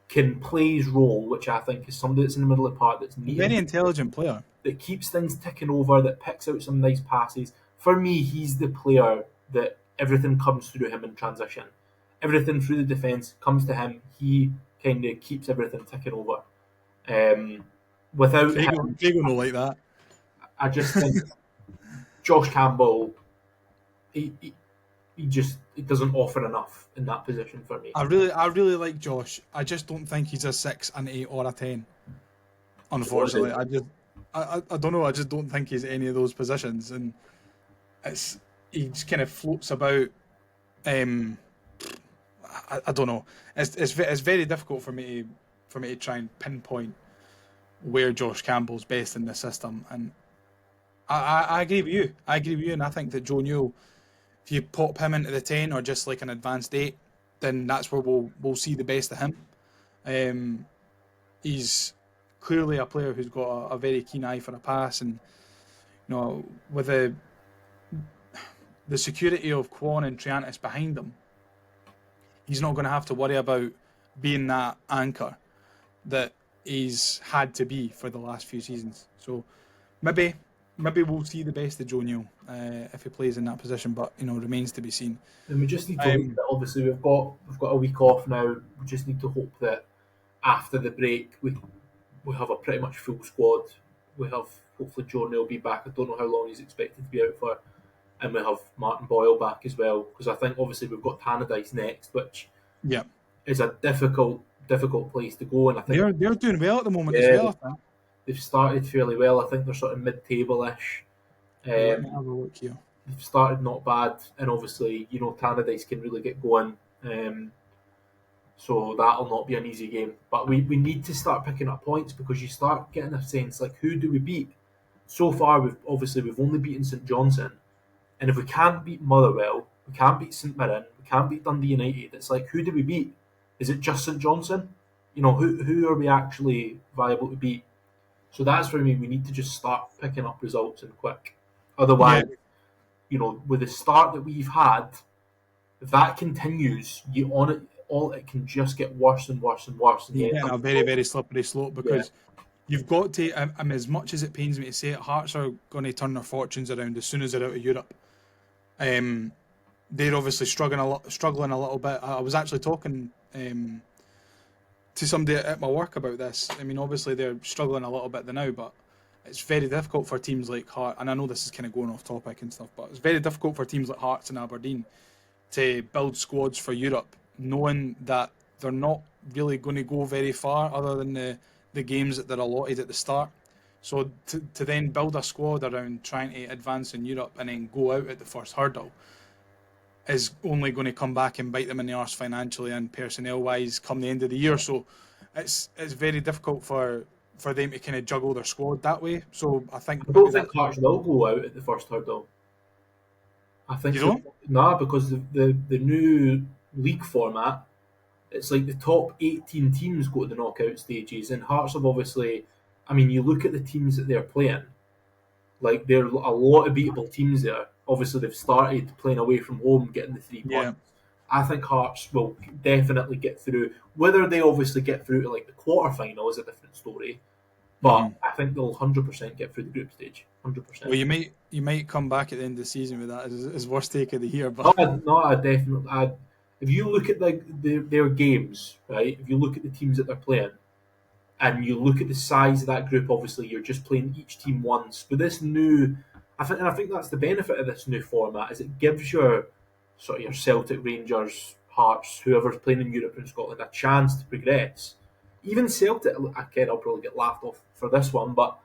can play his role, which I think is somebody that's in the middle of the park, that's neat, Very intelligent player. that keeps things ticking over, that picks out some nice passes. For me, he's the player that everything comes through him in transition. Everything through the defence comes to him. He kind of keeps everything ticking over. Without him, Fago no like that. I just think Josh Campbell, he doesn't offer enough in that position for me. I really like Josh. I just don't think he's a 6, an 8, or a 10. Unfortunately, I don't know. I just don't think he's any of those positions, and he just kind of floats about. I don't know. It's very difficult for me to try and pinpoint where Josh Campbell's best in the system, and I agree with you. And I think that Joe Newell, if you pop him into the 10 or just like an advanced 8, then that's where we'll see the best of him. He's clearly a player who's got a very keen eye for a pass, and with the security of Kwon and Triantis behind him, he's not going to have to worry about being that anchor that he's had to be for the last few seasons. So maybe we'll see the best of Joe Newell if he plays in that position, but remains to be seen. And we just need to hope that obviously we've got a week off now. We just need to hope that after the break we have a pretty much full squad. We have hopefully Joe Newell be back. I don't know how long he's expected to be out for. And we have Martin Boyle back as well, because I think obviously we've got Tannadice next, which is a difficult place to go. And I think they're doing well at the moment as well. They've started fairly well. I think they're sort of mid-table-ish. Let me have a look here. They've started not bad, and obviously, Tannadice can really get going. So that'll not be an easy game. But we need to start picking up points because you start getting a sense like who do we beat? So far, we've only beaten St Johnstone, and if we can't beat Motherwell, we can't beat St Mirren, we can't beat Dundee United. It's like who do we beat? Is it just St Johnstone? Who are we actually viable to beat? So that's where we need to just start picking up results and quick. Otherwise, with the start that we've had, if that continues, it can just get worse and worse and worse. And You're getting a very, very slippery slope because you've got to. As much as it pains me to say it, Hearts are going to turn their fortunes around as soon as they're out of Europe. They're obviously struggling a little bit. I was actually talking to somebody at my work about this. I mean, obviously they're struggling a little bit now, but it's very difficult for teams like Hearts. And I know this is kind of going off topic and stuff, but it's very difficult for teams like Hearts and Aberdeen to build squads for Europe, knowing that they're not really going to go very far other than the games that they're allotted at the start. So to then build a squad around trying to advance in Europe and then go out at the first hurdle is only going to come back and bite them in the arse financially and personnel-wise come the end of the year. So it's very difficult for them to kind of juggle their squad that way. So I don't think Hearts will go out at the first hurdle. I think you don't? Nah, because the new league format, it's like the top 18 teams go to the knockout stages, and Hearts have obviously, I mean, you look at the teams that they're playing, like there are a lot of beatable teams there. Obviously, they've started playing away from home, getting the 3 points. Yeah. I think Hearts will definitely get through. Whether they obviously get through to like the quarter-final is a different story. But I think they'll 100% get through the group stage. 100%. Well, you might come back at the end of the season with that as worst take of the year. But I definitely. If you look at their games, right? If you look at the teams that they're playing, and you look at the size of that group, obviously you're just playing each team once. With this new, I think that's the benefit of this new format is it gives your Celtic, Rangers, Hearts, whoever's playing in Europe and Scotland a chance to progress. Even Celtic, again, I'll probably get laughed off for this one, but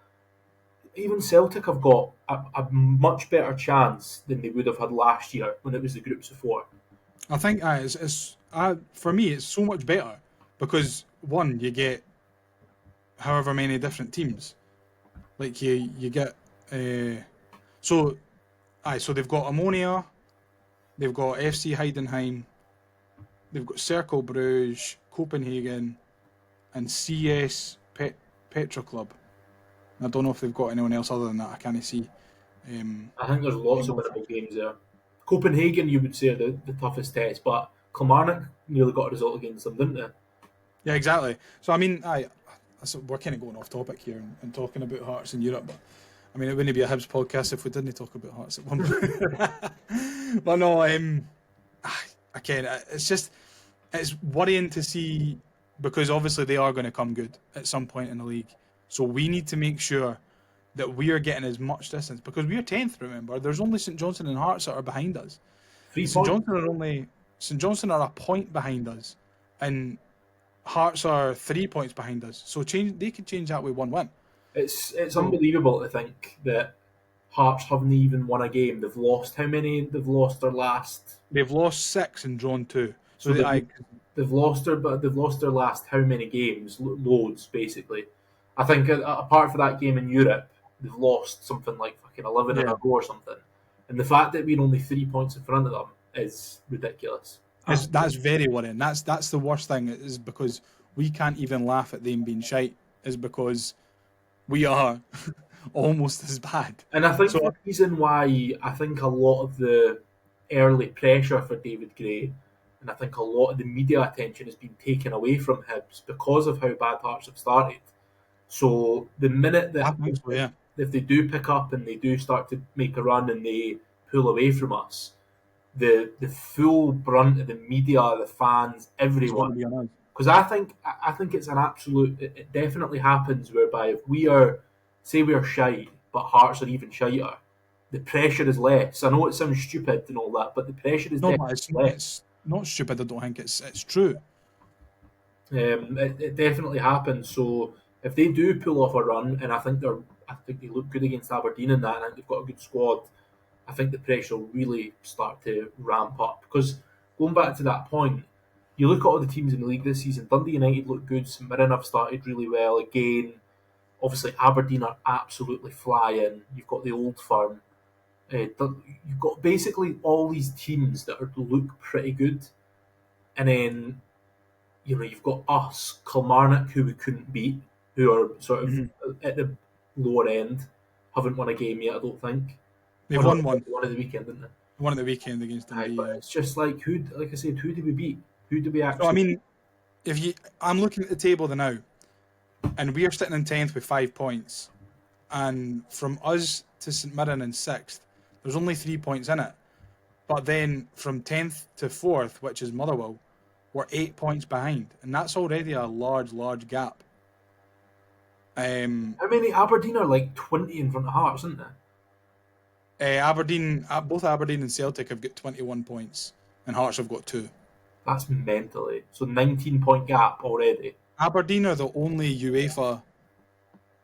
even Celtic have got a much better chance than they would have had last year when it was the groups of 4. I think for me, it's so much better because one, you get however many different teams. Like you get so they've got Ammonia, they've got FC Heidenheim, they've got Cercle Bruges, Copenhagen, and CS Petra Club. I don't know if they've got anyone else other than that. I can't see. I think there's lots of winnable games there. Copenhagen, you would say, are the toughest test, but Kilmarnock nearly got a result against them, didn't they? Yeah, exactly. So I mean, we're kind of going off topic here and talking about Hearts in Europe, but I mean, it wouldn't be a Hibs podcast if we didn't talk about Hearts at one point. But no, again, it's worrying to see because obviously they are going to come good at some point in the league. So we need to make sure that we are getting as much distance because we are 10th. Remember, there's only St Johnstone and Hearts that are behind us. St Johnstone are a point behind us, and Hearts are 3 points behind us. So they could change that with 1 win. It's unbelievable to think that Hearts haven't even won a game. They've lost how many? They've lost their last. They've lost 6 and drawn 2. So they've lost their last how many games? Loads, basically. I think apart from that game in Europe, they've lost something like fucking 11 in a row or something. And the fact that we're only 3 points in front of them is ridiculous. That's very worrying. That's the worst thing is because we can't even laugh at them being shite. Is because we are almost as bad. And I think the reason why I think a lot of the early pressure for David Gray and I think a lot of the media attention has been taken away from Hibs because of how bad Hearts have started. So the minute that if they do pick up and they do start to make a run and they pull away from us, the full brunt of the media, the fans, everyone. Because I think it's an absolute. It definitely happens whereby if we are shite, but Hearts are even shiter, the pressure is less. I know it sounds stupid and all that, but the pressure is definitely less. It's not stupid. I don't think it's true. It definitely happens. So if they do pull off a run, and I think they're I think they look good against Aberdeen in that, and I think they've got a good squad. I think the pressure will really start to ramp up because going back to that point, you look at all the teams in the league this season. Dundee United look good. St Mirren have started really well again. Obviously, Aberdeen are absolutely flying. You've got the Old Firm. You've got basically all these teams that look pretty good, and then you've got us, Kilmarnock, who we couldn't beat, who are sort of at the lower end, haven't won a game yet. I don't think. They've No, won one. one of the weekend, didn't they? One at the weekend against Aye, Dundee. but it's just like like I said, who did we beat? Who did we actually? So I mean, I'm looking at the table now, and we are sitting in 10th with 5 points, and from us to St Mirren in 6th, there's only 3 points in it. But then from 10th to 4th, which is Motherwell, we're 8 points behind, and that's already a large gap. How many Aberdeen are like 20 in front of Hearts, isn't there? Both Aberdeen and Celtic have got 21 points, and Hearts have got 2. That's mentally. So 19-point gap already. Aberdeen are the only UEFA.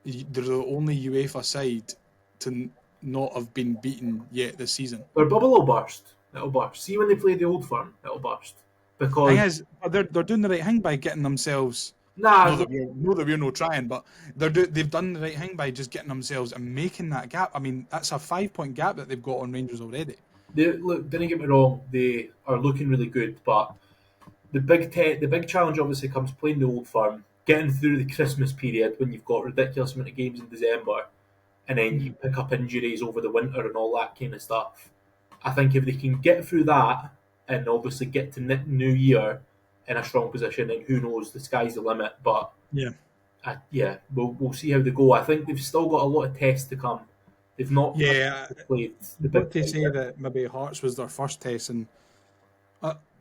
They're the only UEFA side to not have been beaten yet this season. Their bubble will burst. It'll burst. See when they play the Old Firm, it'll burst. Because Thing is, they're doing the right thing by getting themselves. nah, That we're not trying, but they've done the right thing by just getting themselves and making that gap. I mean, that's a 5-point gap that they've got on Rangers already. look. Didn't get me wrong. They are looking really good, but the big challenge obviously comes playing the Old Firm, getting through the Christmas period when you've got ridiculous amount of games in December, and then you pick up injuries over the winter and all that kind of stuff. I think if they can get through that and obviously get to New Year in a strong position, and who knows, the sky's the limit. But we'll see how they go. I think they've still got a lot of tests to come. They've not played the big. But to say that maybe Hearts was their first test, and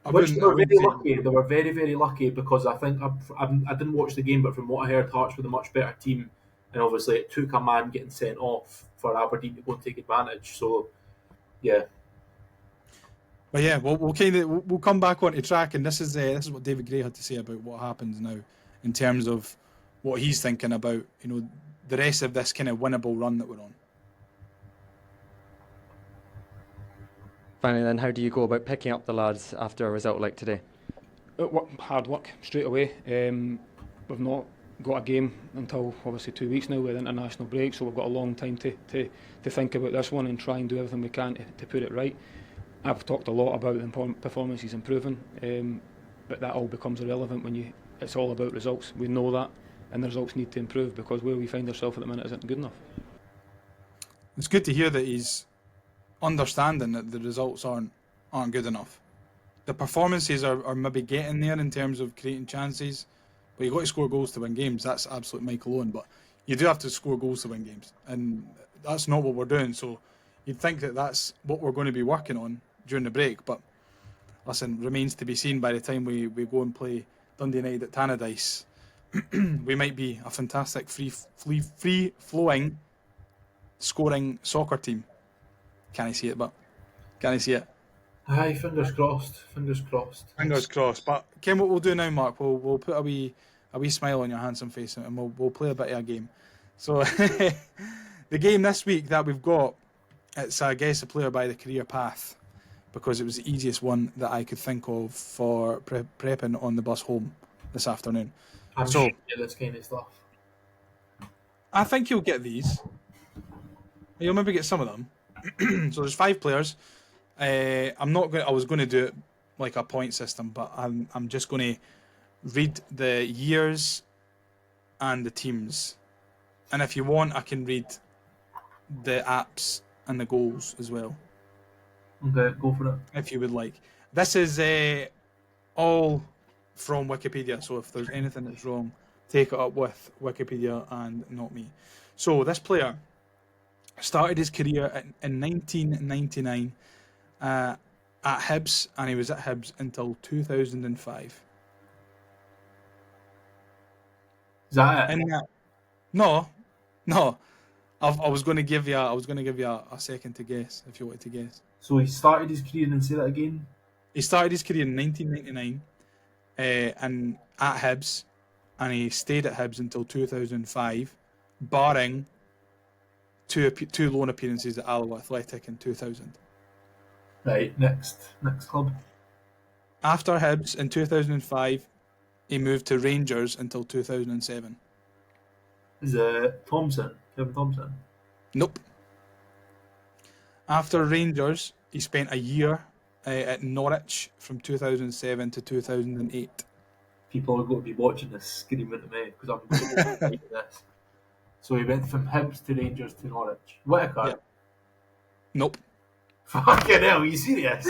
Which they were very lucky. They were very, very lucky because I think I didn't watch the game, but from what I heard, Hearts were the much better team, and obviously it took a man getting sent off for Aberdeen to go and take advantage. So, yeah. But yeah, we'll come back onto track, and this is what David Gray had to say about what happens now, in terms of what he's thinking about the rest of this kind of winnable run that we're on. Finally, then, how do you go about picking up the lads after a result like today? Hard work straight away. We've not got a game until obviously 2 weeks now with international break, so we've got a long time to think about this one and try and do everything we can to put it right. I've talked a lot about the performances improving, but that all becomes irrelevant when it's all about results. We know that, and the results need to improve because where we find ourselves at the minute isn't good enough. It's good to hear that he's understanding that the results aren't good enough. The performances are maybe getting there in terms of creating chances, but you've got to score goals to win games. That's absolute Michael Owen, but you do have to score goals to win games, and that's not what we're doing. So you'd think that that's what we're going to be working on during the break, but listen, remains to be seen by the time we go and play Dundee United at Tannadice. We might be a fantastic free-flowing scoring soccer team. Can I see it? Aye, fingers crossed. Fingers crossed. But Ken, what we'll do now, Mark, we'll put a wee smile on your handsome face, and we'll play a bit of a game. So the game this week that we've got, it's I guess a player by the career path, because it was the easiest one that I could think of for prepping on the bus home this afternoon. I'm so sure you get this kind of stuff. I think you'll get these. You'll maybe get some of them. So there's 5 players. I was going to do it like a point system, but I'm just going to read the years and the teams, and if you want, I can read the apps and the goals as well. Okay, go for it. If you would like. This is all from Wikipedia, so if there's anything that's wrong, take it up with Wikipedia and not me. So this player started his career in 1999 at Hibs, and he was at Hibs until 2005. Is that it? No. I was going to give you a second to guess if you wanted to guess. So he started his career, and say that again. He started his career in 1999 and at Hibs, and he stayed at Hibs until 2005, barring two loan appearances at Alloa Athletic in 2000. Right, next club. After Hibs in 2005, he moved to Rangers until 2007. Is it Thompson? Kevin Thompson? Nope. After Rangers, he spent a year at Norwich from 2007 to 2008. People are going to be watching this screaming at me because I'm so like this. So he went from Hibs to Rangers to Norwich. Whittaker? Yep. Nope. Fucking hell, are you serious?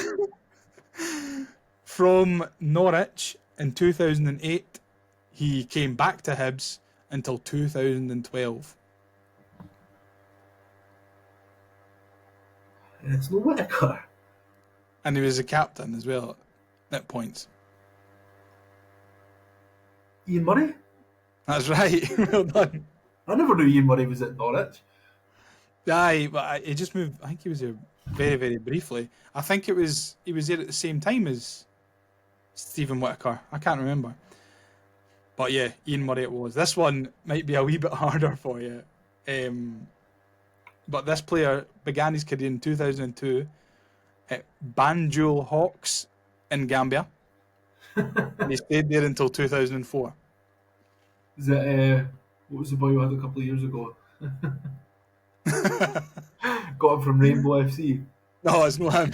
From Norwich in 2008, he came back to Hibs until 2012. It's no Whittaker. And he was a captain as well at points. Ian Murray? That's right. Well done. I never knew Ian Murray was at Norwich. Aye, but he just moved. I think he was here very, very briefly. I think he was there at the same time as Stephen Whittaker. I can't remember. But yeah, Ian Murray it was. This one might be a wee bit harder for you. But this player began his career in 2002 at Banjul Hawks in Gambia. And he stayed there until 2004. Is it, what was the boy who had a couple of years ago? Got him from Rainbow FC. No, it's not him.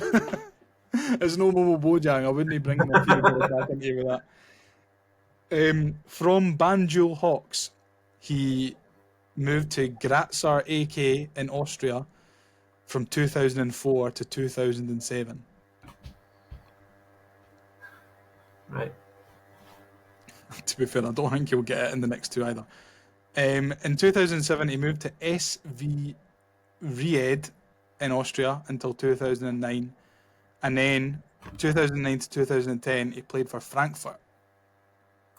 It's no Momo Bojang. I wouldn't bring my favorite back into you with that. From Banjul Hawks, he moved to Grazer AK in Austria from 2004 to 2007. Right. To be fair, I don't think he'll get it in the next two either. In 2007, he moved to SV Ried in Austria until 2009. And then 2009 to 2010, he played for Frankfurt.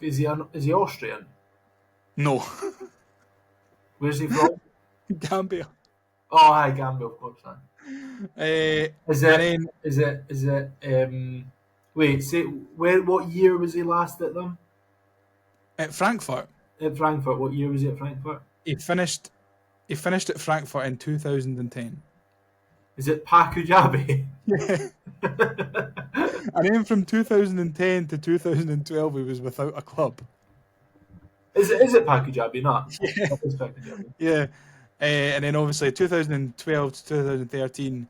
Is he Austrian? No, Where's he from? Gambia. Oh, hi, Gambia, of course. And Is it? Wait, say what year was he last at them? at Frankfurt, At Frankfurt. What year was he at Frankfurt? he finished at Frankfurt in 2010. Is it Pakujabi? Yeah. And then from 2010 to 2012, he was without a club. Is it Pakujabi? Not. Yeah. That is Pakujabi. Yeah. And then obviously 2012 to 2013,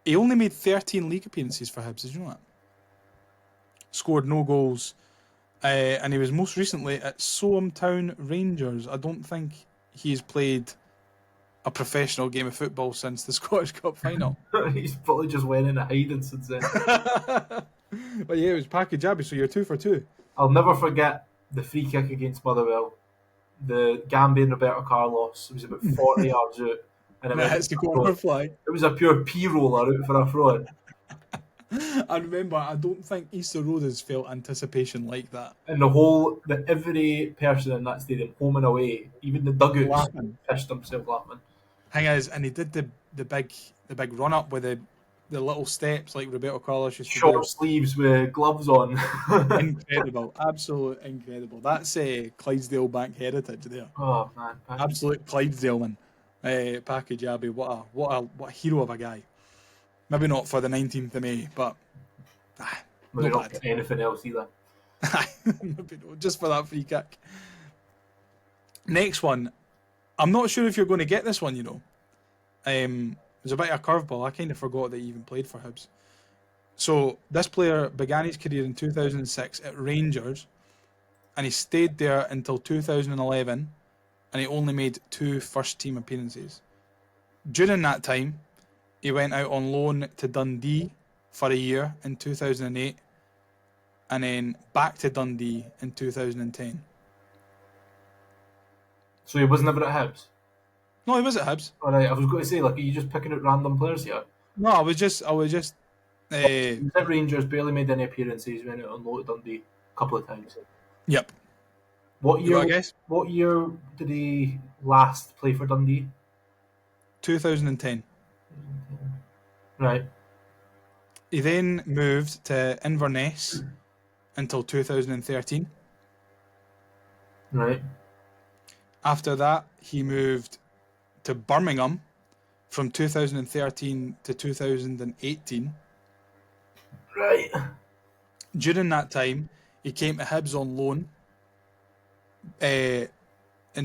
he only made 13 league appearances for Hibs. Did you know that? Scored no goals. And he was most recently at Soham Town Rangers. I don't think he's played a professional game of football since the Scottish Cup final. He's probably just went into hiding since then. But yeah, it was Pakujabi, so you're 2 for 2. I'll never forget the free kick against Motherwell. The Gambian Roberto Carlos. It was about 40 yards out. And And it hits the corner flag. It was a pure P-roller out for a throw. I remember, I don't think Easter Road has felt anticipation like that. And every person in that stadium, home and away, even the dugouts, Laughing. pissed themselves laughing. Thing is, and he did the big run up with the little steps like Roberto Carlos used to Short sleeves with gloves on. do. Incredible, absolute incredible. That's Clydesdale Bank heritage there. Oh man, Absolute Clydesdale man. Pakujabi, what a hero of a guy. Maybe not for the 19th of May, but maybe not not bad. anything else either. Maybe not, just for that free kick. Next one. I'm not sure if you're going to get this one, you know. It was a bit of a curveball. I kind of forgot that he even played for Hibs. So this player began his career in 2006 at Rangers, and he stayed there until 2011, and he only made 2 first-team appearances. During that time, he went out on loan to Dundee for a year in 2008, and then back to Dundee in 2010. So he was never at Hibs? No, he was at Hibs. Alright, I was going to say, like, are you just picking out random players here? No, I was just. He was at Rangers, barely made any appearances, went out on loan to Dundee a couple of times. Yep. What You got a year? guess? What year did he last play for Dundee? 2010. Right. He then moved to Inverness until 2013. Right. After that, he moved to Birmingham from 2013 to 2018. Right. During that time, he came to Hibs on loan in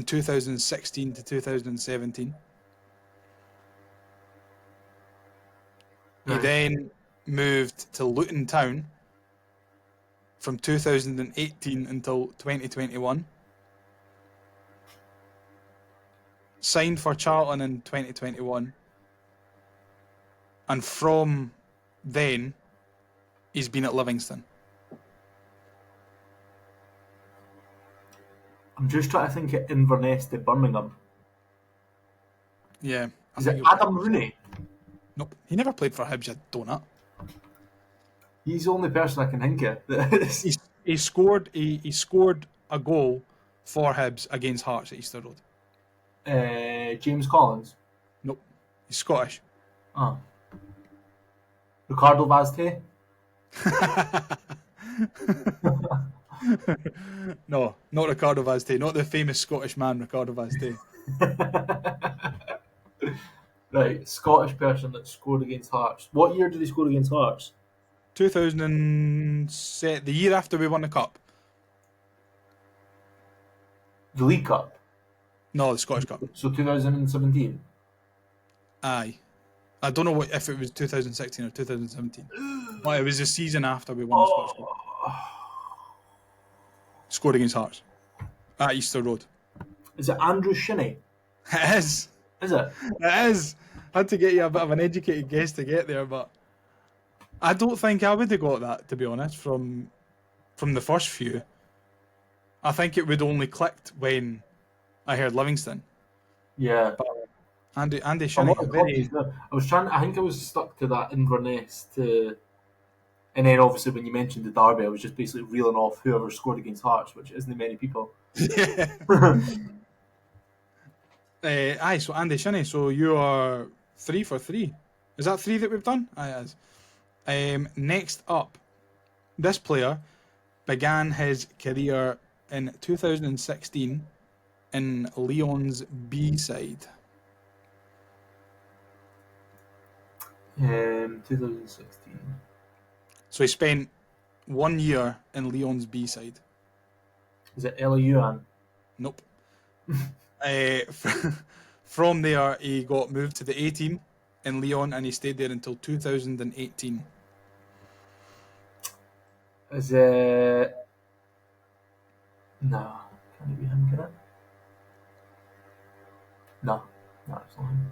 2016 to 2017. He Right. then moved to Luton Town from 2018 until 2021. Signed for Charlton in 2021. And from then, he's been at Livingston. I'm just trying to think of Inverness to Birmingham. Yeah. Is it Adam Rooney? Nope. He never played for Hibs, you donut. He's the only person I can think of. He scored a goal for Hibs against Hearts at Easter Road. James Collins. Nope. He's Scottish. Oh. Ricardo Vazte. No, not Ricardo Vazte. Not the famous Scottish man, Ricardo Vazte. Right, Scottish person that scored against Hearts. What year did he score against Hearts? 2007, the year after we won the Cup. The League Cup. No, the Scottish Cup. So 2017. Aye. I don't know if it was 2016 or 2017. But it was the season after we won the Scottish Cup. Scored against Hearts. At Easter Road. Is it Andrew Shinney? It is. Is it? It is. I had to get you a bit of an educated guess to get there, but I don't think I would have got that, to be honest, from the first few. I think it would only clicked when I heard Livingston. Yeah. Andy A Shinney. lot of copies, no. I think I was stuck to that Inverness and then obviously when you mentioned the derby, I was just basically reeling off whoever scored against Hearts, which isn't many people. Aye, so Andy Shinney, so you are 3 for 3. Is that 3 that we've done? Aye, it is. Next up, this player began his career in 2016 in Lyon's B side. 2016. So he spent 1 year in Lyon's B side. Is it Ella Yuan? Nope. From there, he got moved to the A team in Lyon and he stayed there until 2018. Is it... No. Can it be him, can it? No. No, it's not him.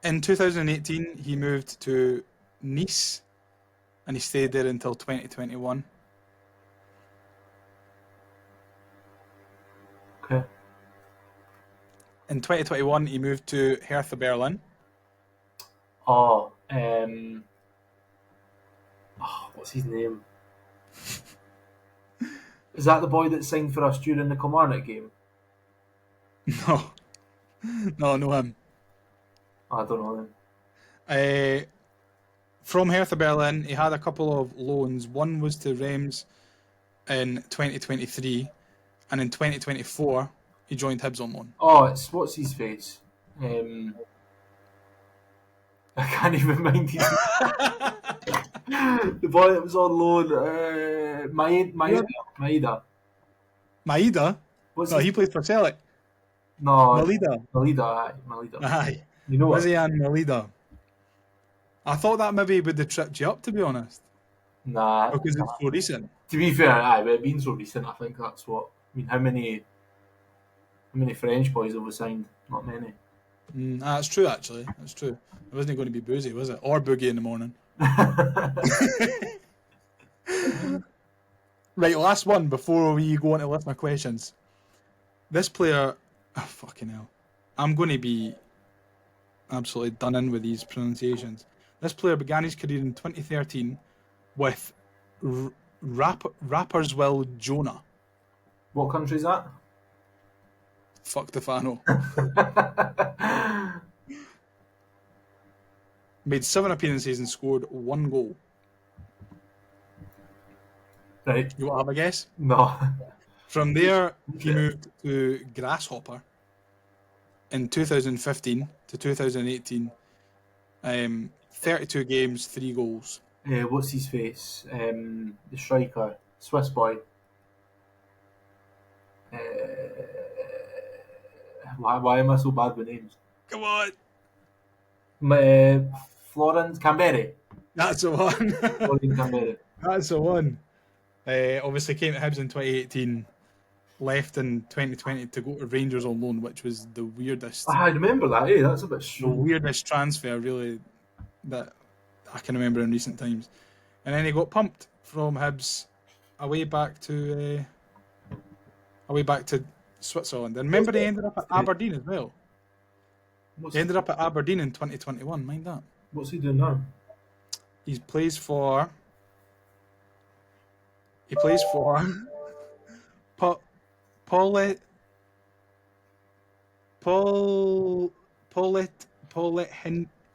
In 2018, he moved to Nice and he stayed there until 2021. Okay. In 2021, he moved to Hertha Berlin. Oh, what's his name? Is that the boy that signed for us during the Kilmarnock game? No him. I don't know then. From Hertha Berlin, he had a couple of loans. One was to Reims in 2023, and in 2024, he joined Hibs on loan. Oh, it's what's his face? I can't even mind his the boy that was on loan. Maeda. Maeda? What's No, his... he played for Celtic. No. Malida. Malida. Aye. You know what? Wizian Malida. I thought that maybe would have tripped you up, to be honest. Nah. Because it's so recent. To be fair, aye, but it being so recent, I think that's what. I mean, how many French boys have we signed? Not many. That's true, actually. That's true. It wasn't going to be Boozy, was it? Or Boogie in the morning. Right, last one before we go on to list my questions. This player, fucking hell. I'm going to be absolutely done in with these pronunciations. This player began his career in 2013 with Rapperswil Jona. What country is that? Fuck the Fano. Made 7 appearances and scored 1 goal. Right. You want to have a guess? No. From there, he moved to Grasshopper. in 2015 to 2018, 32 games, 3 goals. What's his face? The striker, Swiss boy. Why am I so bad with names? Come on. Florence Camberi. That's the one. Florence Camberi. That's the one. Obviously came to Hibs in 2018, left in 2020 to go to Rangers on loan, which was the weirdest, I remember that. That's a bit the strange. weirdest transfer really that I can remember in recent times. And then he got pumped from Hibs away back to Switzerland. And remember, he ended up at Aberdeen as well. He ended up at Aberdeen in 2021. Mind that. What's he doing now? He plays for Paulet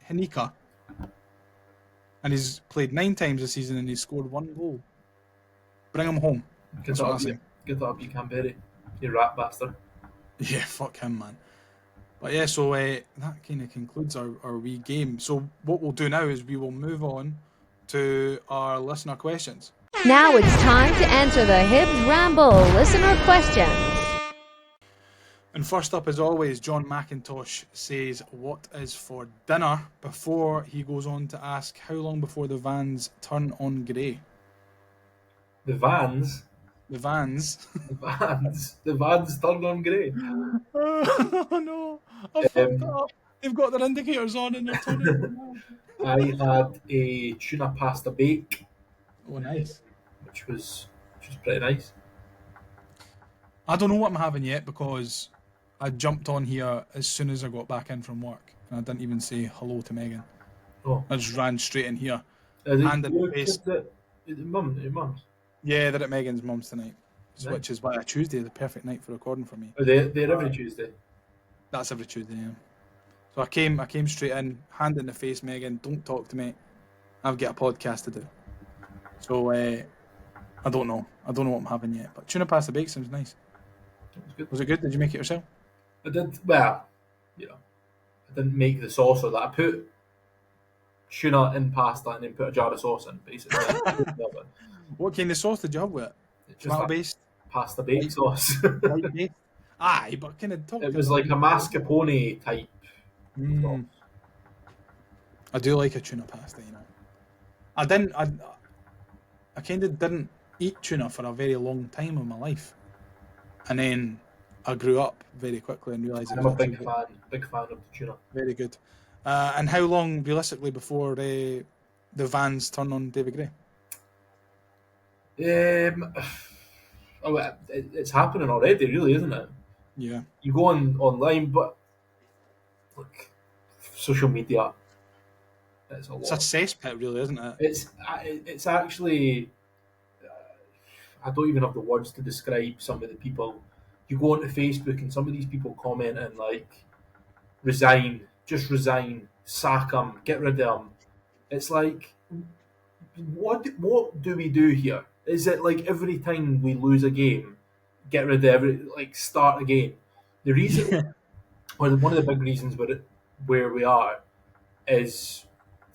Hinika, and he's played 9 times this season and he's scored 1 goal. Bring him home. Get that up, you Camberi. You rat bastard. Yeah, fuck him, man. But yeah, so that kind of concludes our wee game. So what we'll do now is we will move on to our listener questions. Now it's time to answer the Hibs Ramble listener questions. And first up, as always, John McIntosh says, what is for dinner, before he goes on to ask how long before the Vans turn on grey. The Vans? The Vans? The Vans turn on grey. Oh no, I fucked up. They've got their indicators on and they're turning. I had a tuna pasta bake. Oh, nice. Which was pretty nice. I don't know what I'm having yet because I jumped on here as soon as I got back in from work and I didn't even say hello to Megan. Oh. I just ran straight in here. Hand in the face. Your mum's? Yeah, they're at Megan's mum's tonight. Nice. Which is why Tuesday is the perfect night for recording for me. They're every Tuesday? That's every Tuesday, yeah. So I came straight in, hand in the face, Megan, don't talk to me. I've got a podcast to do. So I don't know. I don't know what I'm having yet. But tuna pasta bake sounds nice. Was it good? Did you make it yourself? I did. Well, I didn't make the sauce or that. I put tuna in pasta and then put a jar of sauce in, basically. What kind of sauce did you have with it? Tomato based? Pasta bake sauce. Aye, but kind of talk. It was like a mascarpone type. I do like a tuna pasta, I kind of didn't eat tuna for a very long time in my life, and then I grew up very quickly and realised I'm a big fan of the tuna. Very good. And how long realistically before the Vans turn on David Gray? It's happening already, really, isn't it? Yeah. You go online, but look, social media. It's a lot. It's a cesspit, really, isn't it? It's actually. I don't even have the words to describe some of the people. You go onto Facebook and some of these people commenting like, resign, just resign, sack them, get rid of them. It's like, what do we do here? Is it like every time we lose a game, get rid of start again? The reason, or one of the big reasons where we are, is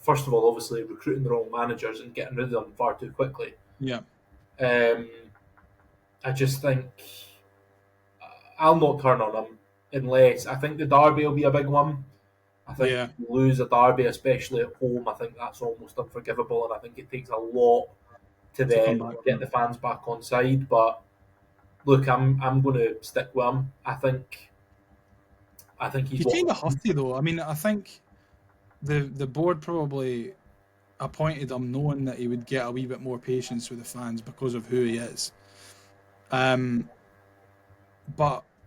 first of all, obviously recruiting the wrong managers and getting rid of them far too quickly. Yeah. I just think I'll not turn on them unless I think the derby will be a big one. I think if you lose a derby, especially at home, I think that's almost unforgivable, and I think it takes a lot to then get the fans back on side. But look, I'm going to stick with him. I think he's kind of have to, though. I mean, I think the board probably appointed him knowing that he would get a wee bit more patience with the fans because of who he is. But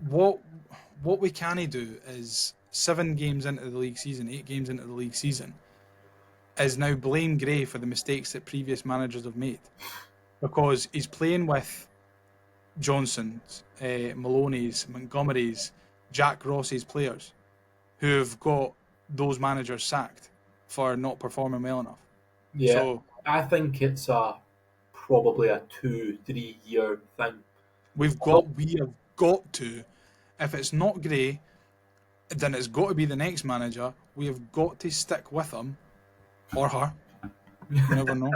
what we can do is 7 games into the league season, 8 games into the league season, is now blame Gray for the mistakes that previous managers have made, because he's playing with Johnson's, Maloney's, Montgomery's, Jack Ross's players who have got those managers sacked for not performing well enough. Yeah, so, I think it's probably a 2-3 year thing. We have got to. If it's not Gray, then it's got to be the next manager. We have got to stick with him or her. You never know.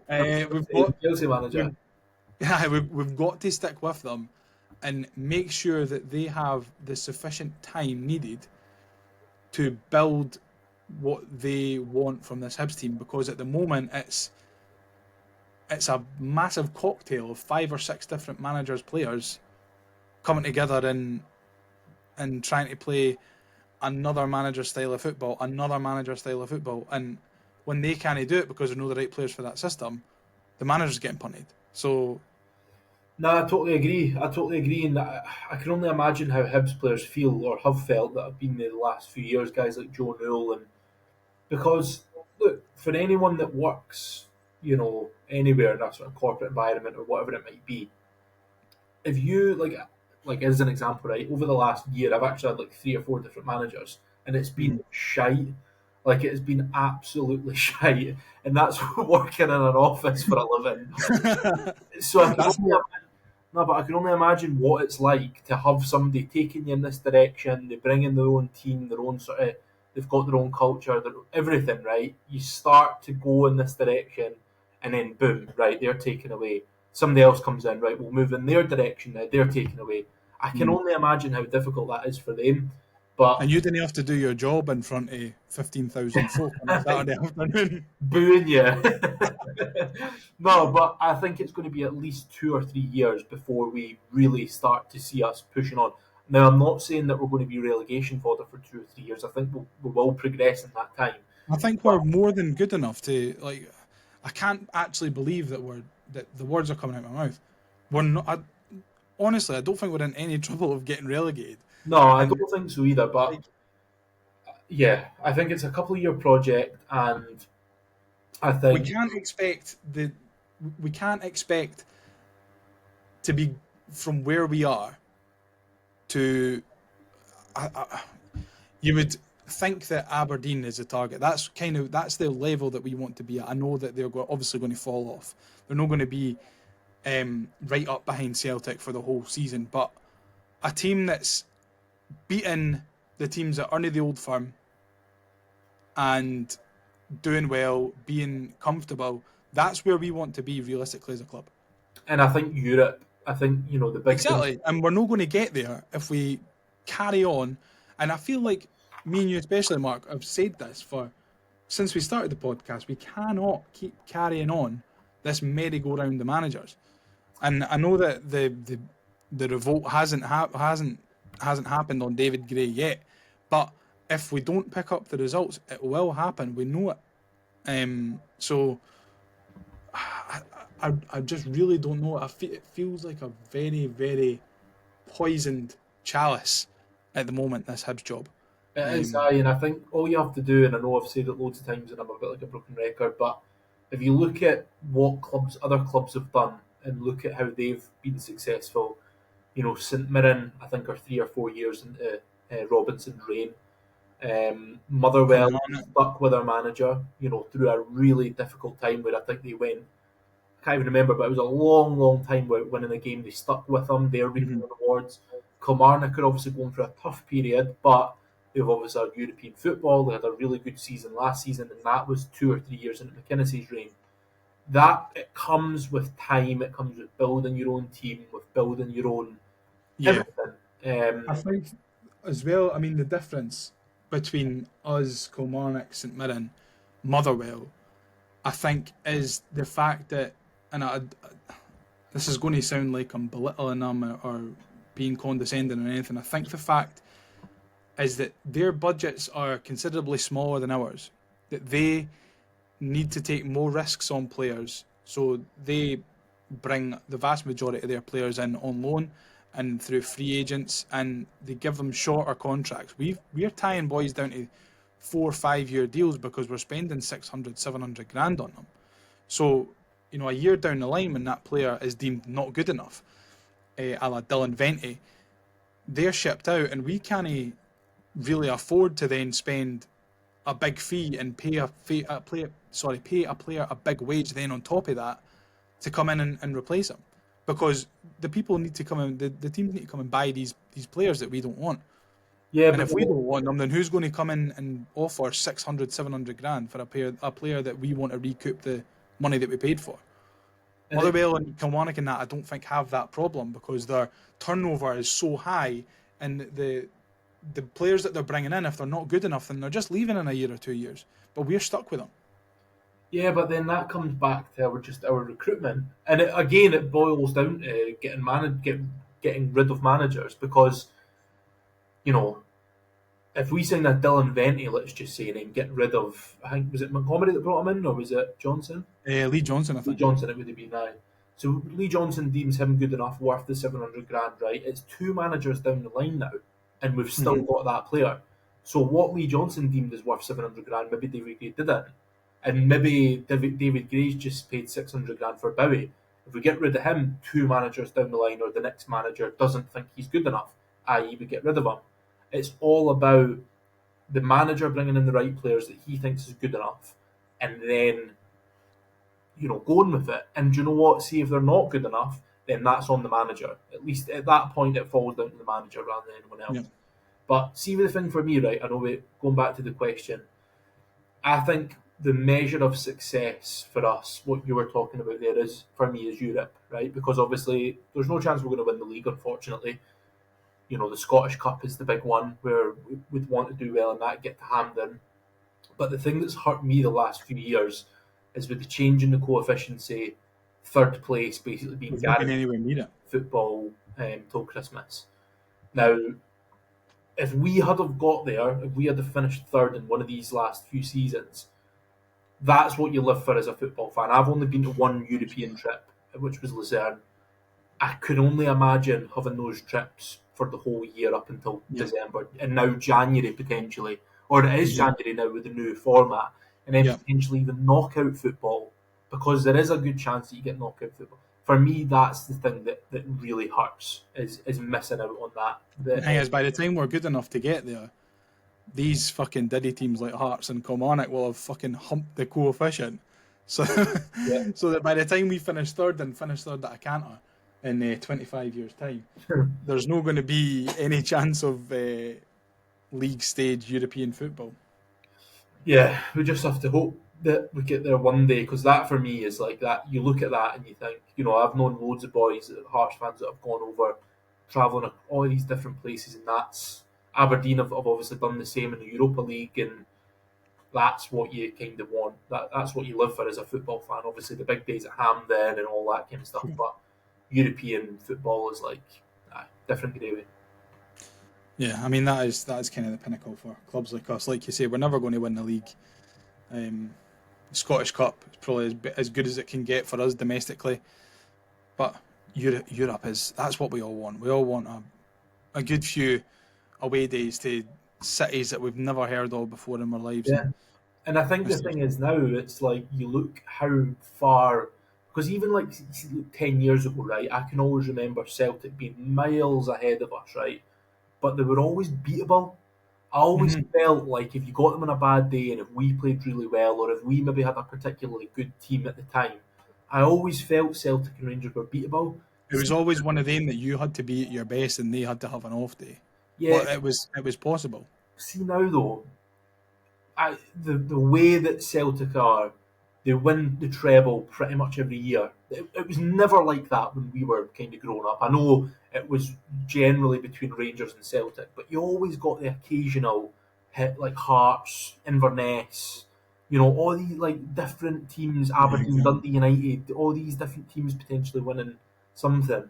We've got Chelsea manager. we've got to stick with them and make sure that they have the sufficient time needed to build what they want from this Hibs team, because at the moment it's a massive cocktail of 5 or 6 different managers, players coming together and trying to play another manager style of football, and when they can't do it because they know the right players for that system, the manager's getting punted. So No, I totally agree, and I can only imagine how Hibs players feel or have felt that have been there the last few years. Guys like Joe Newell, and because look, for anyone that works, anywhere in that sort of corporate environment or whatever it might be, if you like as an example, right, over the last year, I've actually had like 3 or 4 different managers, and it's been shite. Like, it has been absolutely shite, and that's working in an office for a living. So I can only imagine what it's like to have somebody taking you in this direction. They bring in their own team, their own sort of, they've got their own culture, everything, right? You start to go in this direction, and then boom, right, they're taken away. Somebody else comes in, right, we'll move in their direction now, they're taken away. I can only imagine how difficult that is for them. But and you didn't have to do your job in front of 15,000 folk on a Saturday afternoon. booing you. No, but I think it's going to be at least 2 or 3 years before we really start to see us pushing on. Now, I'm not saying that we're going to be relegation fodder for 2 or 3 years. I think we will progress in that time. I think we're more than good enough to, like, I can't actually believe that the words are coming out of my mouth. We're not. Honestly, I don't think we're in any trouble of getting relegated. No, I don't think so either. But yeah, I think it's a couple of year project, and I think we can't expect to be from where we are to. You would think that Aberdeen is a target. That's the level that we want to be at. I know that they're obviously going to fall off. They're not going to be right up behind Celtic for the whole season, but a team that's beating the teams that aren't the Old Firm and doing well, being comfortable, that's where we want to be realistically as a club. And I think Europe, the big Exactly, and we're not going to get there if we carry on. And I feel like me and you especially, Mark, have said this since we started the podcast. We cannot keep carrying on this merry-go-round the managers. And I know that the revolt hasn't happened on David Gray yet, but if we don't pick up the results, it will happen. We know it. So I just really don't know. It feels like a very, very poisoned chalice at the moment, this Hibs job. It is, and I think all you have to do, and I know I've said it loads of times and I'm a bit like a broken record, but if you look at what other clubs have done and look at how they've been successful, St Mirren, I think, are 3 or 4 years into Robinson's reign. Motherwell stuck with their manager, through a really difficult time where I think they went, I can't even remember, but it was a long, long time where winning a game, they stuck with them, they're reaping the rewards. Kilmarnock are obviously going through a tough period, but they've obviously had European football. They had a really good season last season, and that was 2 or 3 years into McInnes's reign. It comes with time. It comes with building your own team, with building your own everything. I think as well, I mean, the difference between us, Kilmarnock, St Mirren, Motherwell, I think, is the fact that, and this is going to sound like I'm belittling them or being condescending or anything. I think the fact is that their budgets are considerably smaller than ours, that they need to take more risks on players, so they bring the vast majority of their players in on loan and through free agents, and they give them shorter contracts. We're tying boys down to 4 or 5 year deals because we're spending 600, 700 grand on them. So, a year down the line when that player is deemed not good enough, a la Dylan Vente, they're shipped out, and we can't really afford to then spend a big fee and pay a player a big wage then on top of that to come in and replace him, because the people need to come in, the teams need to come and buy these players that we don't want. Yeah, And but if we don't want them, then who's going to come in and offer 600, 700 grand for a player that we want to recoup the money that we paid for? Motherwell and Kilmarnock and that, I don't think have that problem because their turnover is so high, and the players that they're bringing in, if they're not good enough, then they're just leaving in a year or 2 years. But we're stuck with them. Yeah, but then that comes back to our recruitment, and it boils down to getting rid of managers because, you know, if we sign a Dylan Venti, let's just say, and get rid of, I think, was it Montgomery that brought him in, or was it Johnson? Lee Johnson, I Lee think. Johnson, it would have been now. So Lee Johnson deems him good enough, worth the 700 grand, right? It's 2 managers down the line now, and we've still got that player. So what Lee Johnson deemed is worth 700 grand, maybe David Gray didn't. And maybe David Gray's just paid 600 grand for Bowie. If we get rid of him 2 managers down the line, or the next manager doesn't think he's good enough, i.e. we get rid of him, it's all about the manager bringing in the right players that he thinks is good enough, and then, you know, going with it. And do you know what? See, if they're not good enough, then that's on the manager. At least at that point, it falls down to the manager rather than anyone else. Yeah. But see, the thing for me, right? I know going back to the question, I think the measure of success for us, what you were talking about there, is for me is Europe, right? Because obviously there's no chance we're going to win the league, unfortunately. You know, the Scottish Cup is the big one where we'd want to do well in that, get to Hampden. But the thing that's hurt me the last few years is with the change in the coefficiency, third place basically being We've not been guaranteed anywhere near it. football till Christmas. Now, if we had have got there, if we had have finished third in one of these last few seasons, that's what you live for as a football fan. I've only been to one European trip, which was Lucerne. I could only imagine having those trips for the whole year up until December, and now January potentially, or it is January now with the new format, and then potentially even knockout football, because there is a good chance that you get knockout football. For me, that's the thing that really hurts, is missing out on that. The thing is, by the time we're good enough to get there, these fucking diddy teams like Hearts and Kilmarnock will have fucking humped the coefficient. So, so that by the time we finish third at a canter in 25 years' time, there's not going to be any chance of league stage European football. Yeah, we just have to hope that we get there one day, because that for me is like that. You look at that and you think, you know, I've known loads of boys, Hearts fans, that have gone over, travelling all these different places, and that's Aberdeen have obviously done the same in the Europa League, and that's what you kind of want. That's what you live for as a football fan. Obviously, the big days at Hampden and all that kind of stuff, but European football is like different gravy. Yeah, I mean that is kind of the pinnacle for clubs like us. Like you say, we're never going to win the league. Scottish Cup is probably as good as it can get for us domestically, but Europe that's what we all want. We all want a good few away days to cities that we've never heard of before in our lives. Yeah, and I think the thing is now, it's like you look how far, because even like 10 years ago, right, I can always remember Celtic being miles ahead of us, right, but they were always beatable. I always felt like if you got them on a bad day and if we played really well, or if we maybe had a particularly good team at the time, I always felt Celtic and Rangers were beatable. It was always one of them that you had to be at your best and they had to have an off day. Yeah, but it was possible. See now though, the way that Celtic are, they win the treble pretty much every year. It was never like that when we were kind of growing up. I know it was generally between Rangers and Celtic, but you always got the occasional hit, like Hearts, Inverness, you know, all these like different teams, Aberdeen, Dundee United, all these different teams potentially winning something.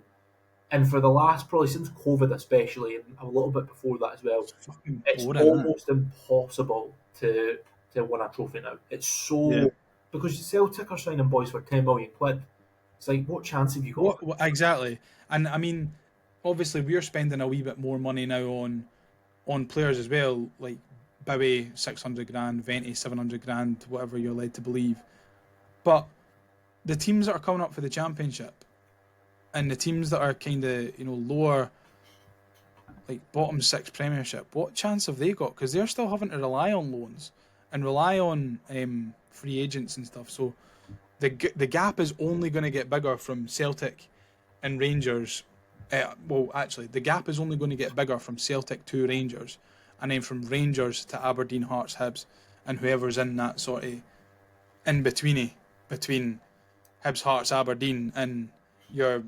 And for the last, probably since COVID especially, and a little bit before that as well, it's almost impossible to win a trophy now. It's so... Because Celtic are signing boys for 10 million quid. It's like, what chance have you got? Exactly. And I mean, obviously we're spending a wee bit more money now on players as well, like Bowie 600 grand, Venti 700 grand, whatever you're led to believe. But the teams that are coming up for the championship, and the teams that are kind of, you know, lower, like bottom six Premiership, what chance have they got? Because they're still having to rely on loans and rely on free agents and stuff. So the gap is only going to get bigger from Celtic and Rangers. Well, actually, the gap is only going to get bigger from Celtic to Rangers and then from Rangers to Aberdeen, Hearts, Hibs, and whoever's in that sort of in-betweeny between Hibs, Hearts, Aberdeen, and your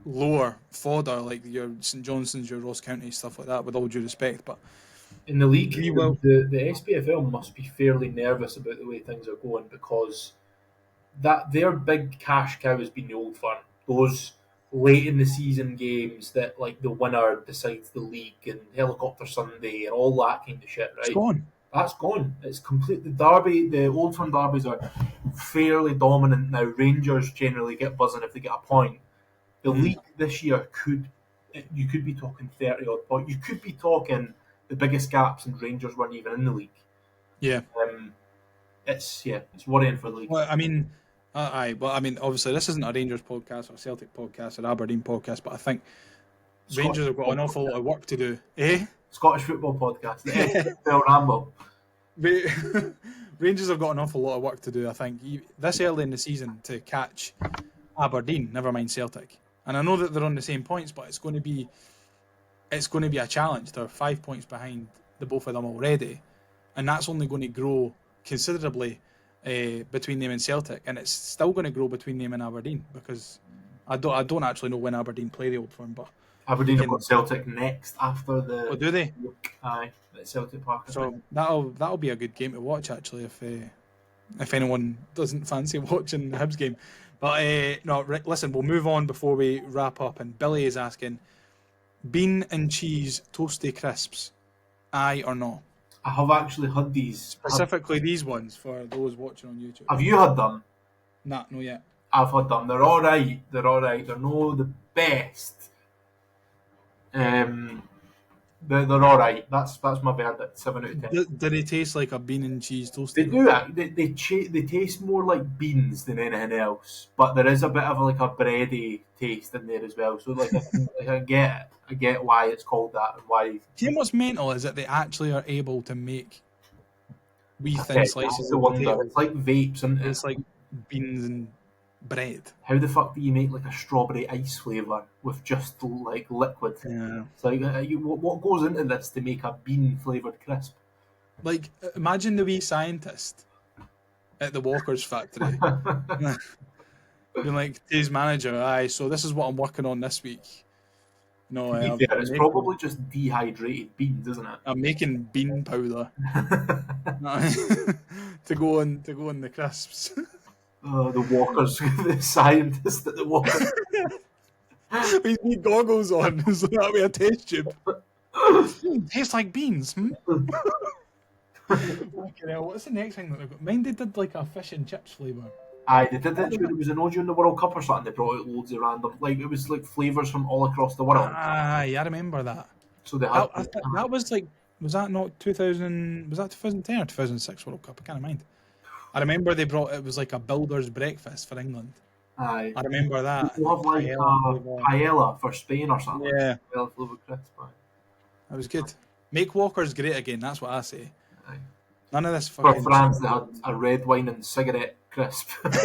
lower fodder, like your St Johnstones, your Ross County, stuff like that, with all due respect. But In the league, we will. the SPFL must be fairly nervous about the way things are going, because that their big cash cow has been the Old Firm. Those late in the season games that like the winner decides the league and Helicopter Sunday and all that kind of shit, It's right? gone. That's gone. It's complete. The derby, the Old Firm derbies are fairly dominant now. Rangers generally get buzzing if they get a point. The league this year you could be talking 30 odd points. You could be talking the biggest gaps, and Rangers weren't even in the league. Yeah. It's worrying for the league. Well, I mean, obviously this isn't a Rangers podcast or a Celtic podcast or Aberdeen podcast, but I think Rangers have got an awful lot of work to do. Scottish football podcast, the Hibs Ramble. Rangers have got an awful lot of work to do, I think, this early in the season to catch Aberdeen, never mind Celtic. And I know that they're on the same points, but it's going to be a challenge. They're 5 points behind the both of them already, and that's only going to grow considerably between them and Celtic, and it's still going to grow between them and Aberdeen, because I don't actually know when Aberdeen play the Old Firm, but Aberdeen have got Celtic next after the. do they? Aye, at Celtic Park. So that'll be a good game to watch, actually, if anyone doesn't fancy watching the Hibs game. But no, listen, we'll move on before we wrap up. And Billy is asking, bean and cheese toasty crisps, aye or no? I have actually had these. Specifically these ones for those watching on YouTube. Have you had them? Nah, no yet. I've had them. They're all right. They're not the best. They're all right. That's my verdict. 7 out of 10. Do they taste like a bean and cheese toasty? They do. They taste more like beans than anything else, but there is a bit of like a bready taste in there as well. So like I get why it's called that and why. You know what's mental is that they actually are able to make wee thin slices the of wonder. potato. It's like vapes, and It's like beans and bread. how the fuck do you make like a strawberry ice flavour with just like liquid? Yeah. It's like what goes into this to make a bean flavoured crisp? Like, imagine the wee scientist at the Walker's factory. Being like, to his manager, aye, so this is what I'm working on this week. No, To be fair, it's probably just dehydrated beans, isn't it? I'm making bean powder to go on the crisps. The Walkers, the scientist at the Walkers. He's got goggles on, so that'll be a test tube. Tastes like beans. Fucking hell, what's the next thing that they've got? Mine, they did like a fish and chips flavour. Aye, they did it. It was an audio in the World Cup or something. They brought out loads of random, like it was like flavours from all across the world. Aye, I remember that. So they had. That was like, was that not 2000? Was that 2010 or 2006 World Cup? I can't mind. I remember they brought, it was like a builder's breakfast for England. Aye. I remember that. We'll have like paella for Spain or something. Yeah. Paella flavoured crisp. That was good. Make Walkers great again, that's what I say. Aye. None of this For fucking... France, they had a red wine and cigarette crisp. Fucking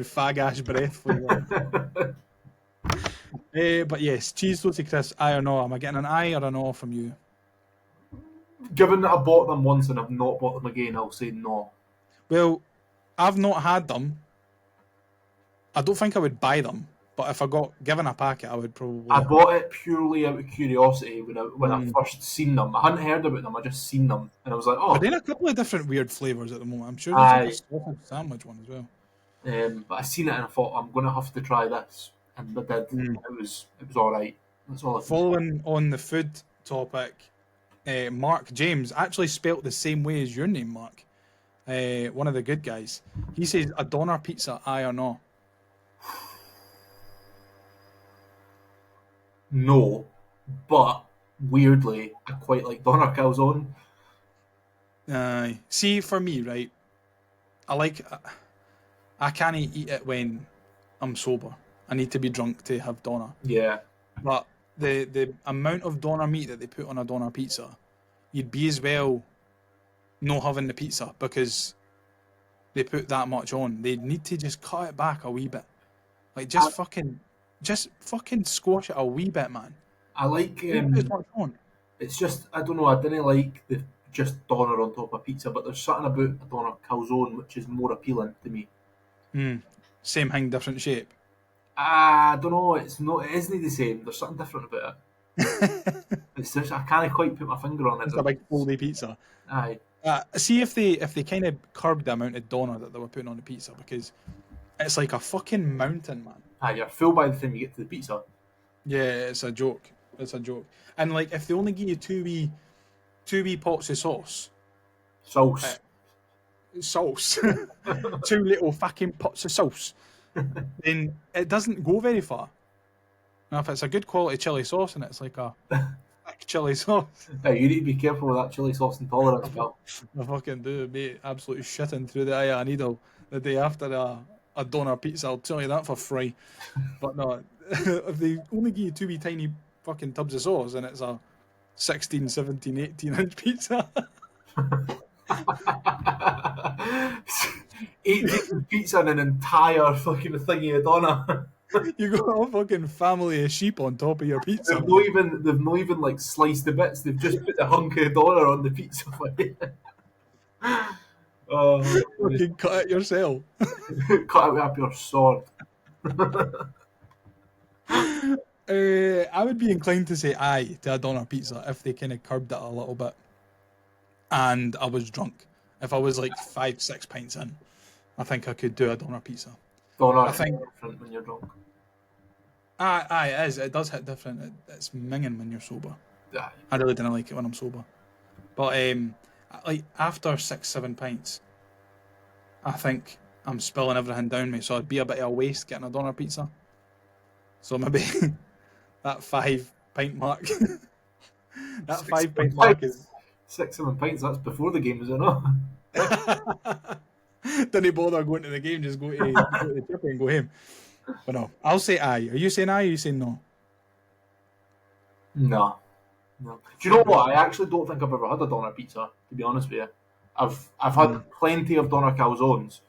fag-ash breath flavour. But yes, cheese toasty crisps, aye or no? Am I getting an aye or a no from you? Given that I bought them once and I've not bought them again, I'll say no. Well, I've not had them. I don't think I would buy them, but if I got given a packet, I would probably... I bought it purely out of curiosity when I first seen them. I hadn't heard about them, I just seen them. And I was like, oh. But they're in a couple of different weird flavours at the moment. I'm sure there's like a sausage sandwich one as well. But I seen it and I thought, I'm going to have to try this. And I did. It was alright. That's all I can say. Following on the food topic, Marc James, actually spelt the same way as your name, Mark. One of the good guys. He says, a doner pizza, aye or no? No, but weirdly, I quite like doner calzone. See, for me, right, I can't eat it when I'm sober. I need to be drunk to have doner. Yeah. But the amount of doner meat that they put on a doner pizza, you'd be as well not having the pizza because they put that much on. They need to just cut it back a wee bit. Like, just fucking squash it a wee bit, man. I like. It's much fun. It's just I don't know. I didn't like the just doner on top of pizza, but there's something about a doner calzone which is more appealing to me. Same thing, different shape. I don't know. It's not. It isn't the same. There's something different about it. It's just I can't quite put my finger on it. It's a big foldy pizza. Aye. See if they kind of curbed the amount of doner that they were putting on the pizza, because it's like a fucking mountain, man. Aye, you're full by the time you get to the pizza. Yeah, it's a joke. It's a joke. And like, if they only give you two wee pots of sauce, Sauce. two little fucking pots of sauce, then it doesn't go very far. Now, if it's a good quality chili sauce and it's like a thick chili sauce, Hey, you need to be careful with that chili sauce intolerance, pal. I fucking do, mate. Absolutely shitting through the eye of a needle the day after a doner pizza. I'll tell you that for free. But no, if they only give you two wee tiny fucking tubs of sauce and it's a 16, 17, 18-inch pizza. 18 pizza and an entire fucking thingy of doner. You got a fucking family of sheep on top of your pizza. They've not even like sliced the bits. They've just put the hunk of doner on the pizza for you. Fucking cut it yourself. Cut it with up your sword. I would be inclined to say aye to a doner pizza if they kind of curbed it a little bit. And I was drunk. If I was like 5-6 pints in, I think I could do a doner pizza. Doner I think different when you're drunk. Aye, it is. It does hit different. It's minging when you're sober. Aye. I really didn't like it when I'm sober. But like after 6-7 pints, I think I'm spilling everything down me. So I'd be a bit of a waste getting a doner pizza. So maybe that 5-pint mark. That 5-pint mark is 6-7 pints. That's before the game, is it not? Didn't bother going to the game, just go to the chippy and go home. But no, I'll say aye. Are you saying aye or are you saying no? No. Do you know what? I actually don't think I've ever had a doner pizza, to be honest with you. I've had plenty of doner calzones,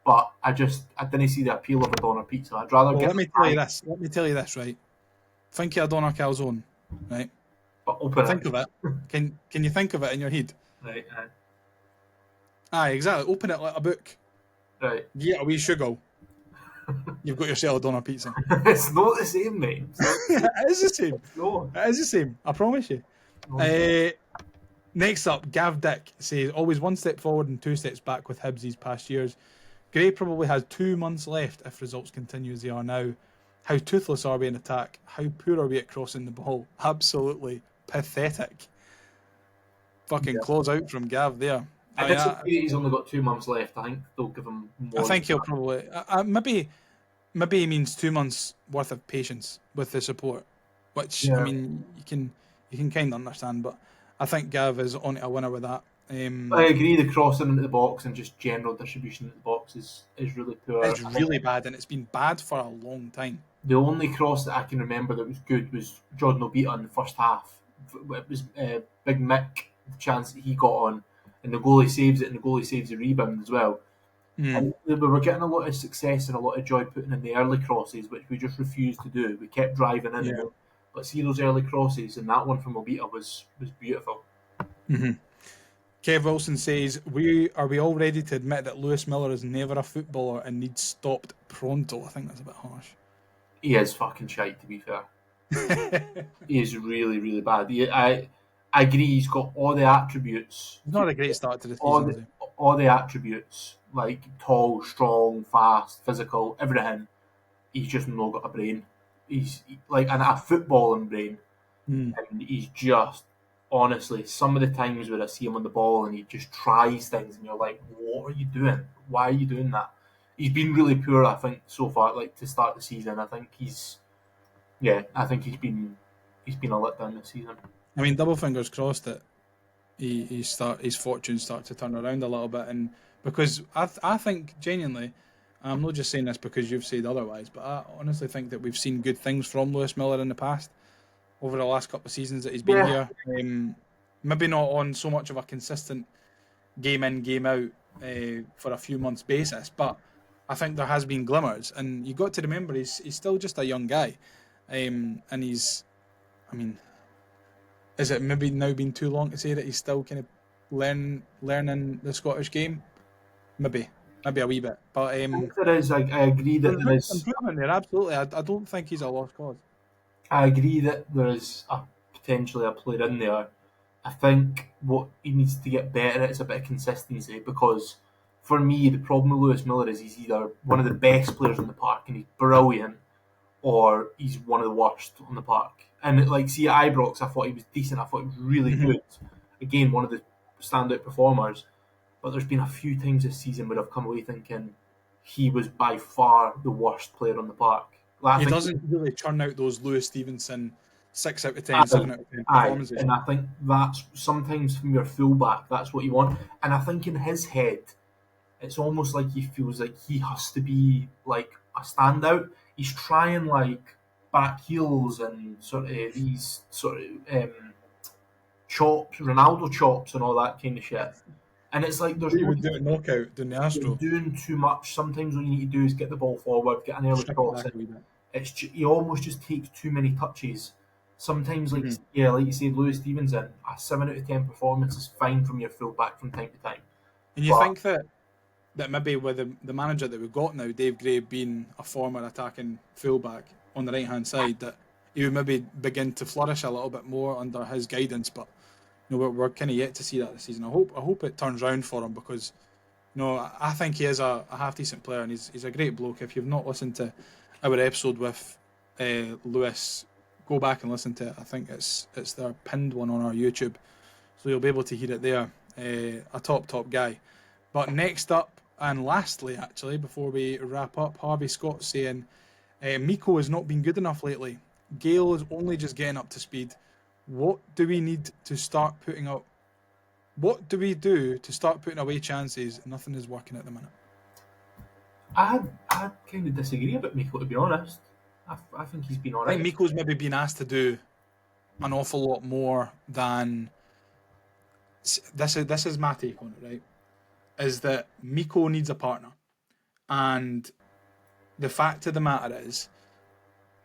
but I didn't see the appeal of a doner pizza. I'd rather Well, get. let me tell you this, right? Think of a doner calzone, right? But open Think of it. Can you think of it in your head? Right, Aye, exactly. Open it like a book. right. Get a wee sugar. You've got yourself a doner pizza. It's not the same, mate. It is the same. No. It is the same. I promise you. Next up, Gav Dick says, always one step forward and 2 steps back with Hibs these past years. Gray probably has 2 months left if results continue as they are now. How toothless are we in attack? How poor are we at crossing the ball? Absolutely pathetic. Fucking claws out from Gav there. I disagree that he's only got 2 months left. I think they'll give him more. I think he'll probably... maybe he means 2 months worth of patience with the support, which, I mean, you can kind of understand, but I think Gav is on to a winner with that. I agree, the crossing into the box and just general distribution into the box is really poor. It's really bad, and it's been bad for a long time. The only cross that I can remember that was good was Jordan Obita in the first half. It was Big Mick, the chance that he got on, and the goalie saves it, and the goalie saves the rebound as well. And we were getting a lot of success and a lot of joy putting in the early crosses, which we just refused to do. We kept driving in, but see those early crosses, and that one from Obita was beautiful. Mm-hmm. Kev Wilson says, are we all ready to admit that Lewis Miller is never a footballer and needs stopped pronto? I think that's a bit harsh. He is fucking shite, to be fair. He is really, really bad. I agree, he's got all the attributes. He's not a great start to the season. All the attributes, like tall, strong, fast, physical, everything. He's just not got a brain. He's like a footballing brain. And he's just, honestly, some of the times where I see him on the ball and he just tries things and you're like, what are you doing? Why are you doing that? He's been really poor, I think, so far, like to start the season. I think he's been a letdown this season. I mean, double fingers crossed that his fortunes start to turn around a little bit, and because I think genuinely, I'm not just saying this because you've said otherwise, but I honestly think that we've seen good things from Lewis Miller in the past over the last couple of seasons that he's been here. Maybe not on so much of a consistent game in, game out for a few months basis, but I think there has been glimmers, and you got to remember he's still just a young guy, and he's I mean, is it maybe now been too long to say that he's still kind of learning the Scottish game? Maybe a wee bit. But I think there is. I agree that there there's is. improvement there, absolutely. I don't think he's a lost cause. I agree that there is potentially a player in there. I think what he needs to get better at is a bit of consistency, because for me the problem with Lewis Miller is he's either one of the best players on the park and he's brilliant, or he's one of the worst on the park. And like, see, at Ibrox, I thought he was decent. I thought he was really good. Again, one of the standout performers. But there's been a few times this season where I've come away thinking he was by far the worst player on the park. He doesn't really churn out those Lewis Stevenson 6 out of 10, Aye, 7 out of 10 aye, performances. and I think that's sometimes from your fullback, that's what you want. And I think in his head, it's almost like he feels like he has to be like a standout. He's trying like back heels and sort of these sort of chops, Ronaldo chops, and all that kind of shit. And it's like there's He no would do a knockout doing the you're Astro. doing too much. Sometimes all you need to do is get the ball forward, get an early Strip it cross back a in. wee bit. He almost just takes too many touches. Sometimes, like like you said, Lewis Stevenson, a 7 out of 10 performance is fine from your fullback from time to time. And you But- think that maybe with the manager that we've got now, Dave Gray being a former attacking fullback on the right hand side, that he would maybe begin to flourish a little bit more under his guidance. But you know, we're kind of yet to see that this season. I hope it turns round for him, because you know, I think he is a half decent player, and he's a great bloke. If you've not listened to our episode with Lewis, go back and listen to it. I think it's their pinned one on our YouTube, so you'll be able to hear it there. A top guy. But next up, and lastly, actually, before we wrap up, Harvey Scott saying Miko has not been good enough lately. Gale is only just getting up to speed. What do we need to start putting up? What do we do to start putting away chances? Nothing is working at the minute. I kind of disagree about Miko, to be honest. I think he's been I alright. think Miko's maybe been asked to do an awful lot more than this is my take on it, right? Is that Miko needs a partner. And the fact of the matter is,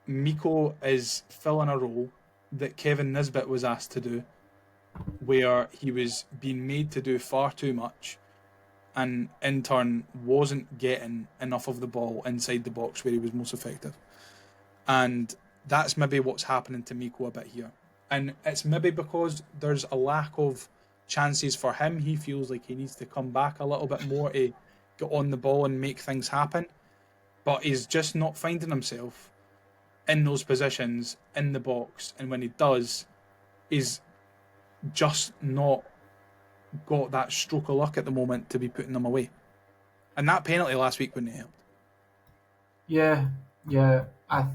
Miko is filling a role that Kevin Nisbet was asked to do, where he was being made to do far too much, and in turn wasn't getting enough of the ball inside the box where he was most effective. And that's maybe what's happening to Miko a bit here. And it's maybe because there's a lack of chances for him. He feels like he needs to come back a little bit more to get on the ball and make things happen. But he's just not finding himself in those positions, in the box. And when he does, he's just not got that stroke of luck at the moment to be putting them away. And that penalty last week wouldn't have helped. Yeah. I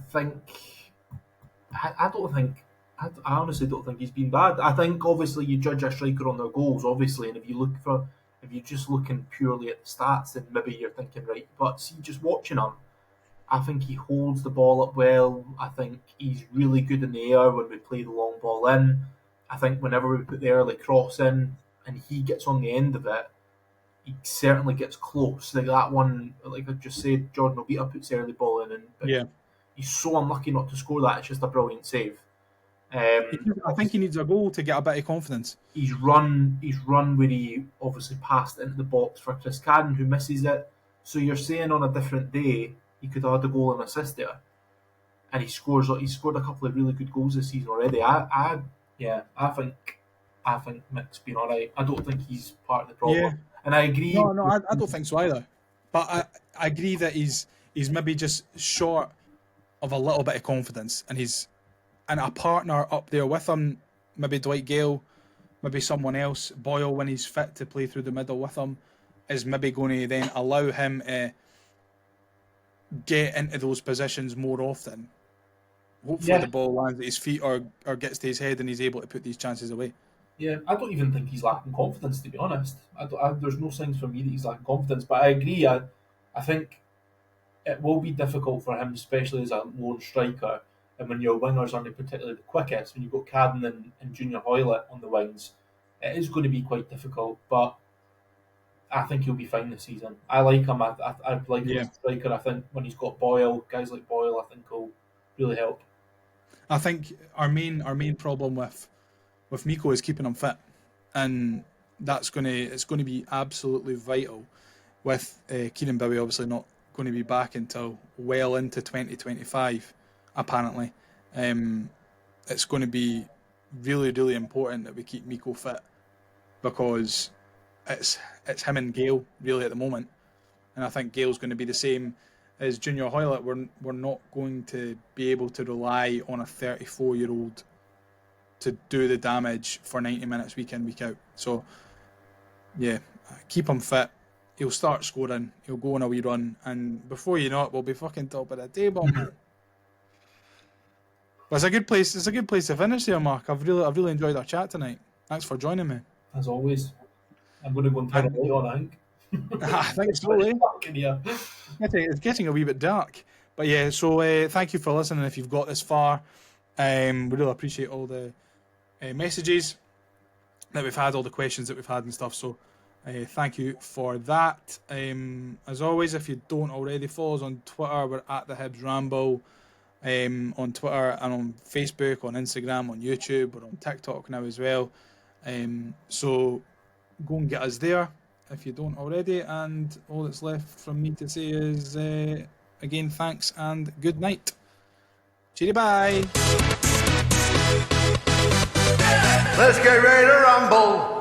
honestly don't think he's been bad. I think obviously you judge a striker on their goals, obviously, and if you're just looking purely at the stats, then maybe you're thinking, right. But see, just watching him, I think he holds the ball up well. I think he's really good in the air when we play the long ball in. I think whenever we put the early cross in and he gets on the end of it, he certainly gets close. Like that one, like I just said, Jordan Obita puts the early ball in, and he's so unlucky not to score that. It's just a brilliant save. I think he needs a goal to get a bit of confidence. He's run where he obviously passed into the box for Chris Cadden, who misses it. So you're saying on a different day he could have had a goal and assist there, and he scored a couple of really good goals this season already. I think Mick's been alright. I don't think he's part of the problem. Yeah. And I agree. No, I don't think so either. But I agree that he's maybe just short of a little bit of confidence, and a partner up there with him, maybe Dwight Gale, maybe someone else, Boyle when he's fit to play through the middle with him, is maybe going to then allow him to get into those positions more often. Hopefully the ball lands at his feet or gets to his head and he's able to put these chances away. Yeah, I don't even think he's lacking confidence, to be honest. There's no signs for me that he's lacking confidence, but I agree. I think it will be difficult for him, especially as a lone striker, and when your wingers aren't particularly the quickest. When you've got Cadden and Junior Hoylett on the wings, it is going to be quite difficult, but I think he'll be fine this season. I like him. I like him as a striker. I think when he's got Boyle, guys like Boyle, I think will really help. I think our main problem with Miko is keeping him fit, and it's going to be absolutely vital. With Kieran Bowie obviously not going to be back until well into 2025, apparently. It's going to be really, really important that we keep Miko fit, because it's him and Gale really at the moment, and I think Gale's going to be the same as Junior Hoylett. We're not going to be able to rely on a 34-year-old to do the damage for 90 minutes week in, week out. So, yeah, keep him fit. He'll start scoring. He'll go on a wee run, and before you know it, we'll be fucking top of the table, man. But it's a good place. It's a good place to finish here, Mark. I've really enjoyed our chat tonight. Thanks for joining me. As always, I'm going to go and turn the light on, I think. I think so, eh? It's getting a wee bit dark. But yeah, so thank you for listening if you've got this far. We really appreciate all the messages that we've had, all the questions that we've had and stuff. So thank you for that. As always, if you don't already, follow us on Twitter. We're at the Hibs Ramble on Twitter and on Facebook, on Instagram, on YouTube. We're on TikTok now as well. So go and get us there if you don't already. And all that's left from me to say is, again, thanks and good night. Cheery bye. Let's get ready to rumble.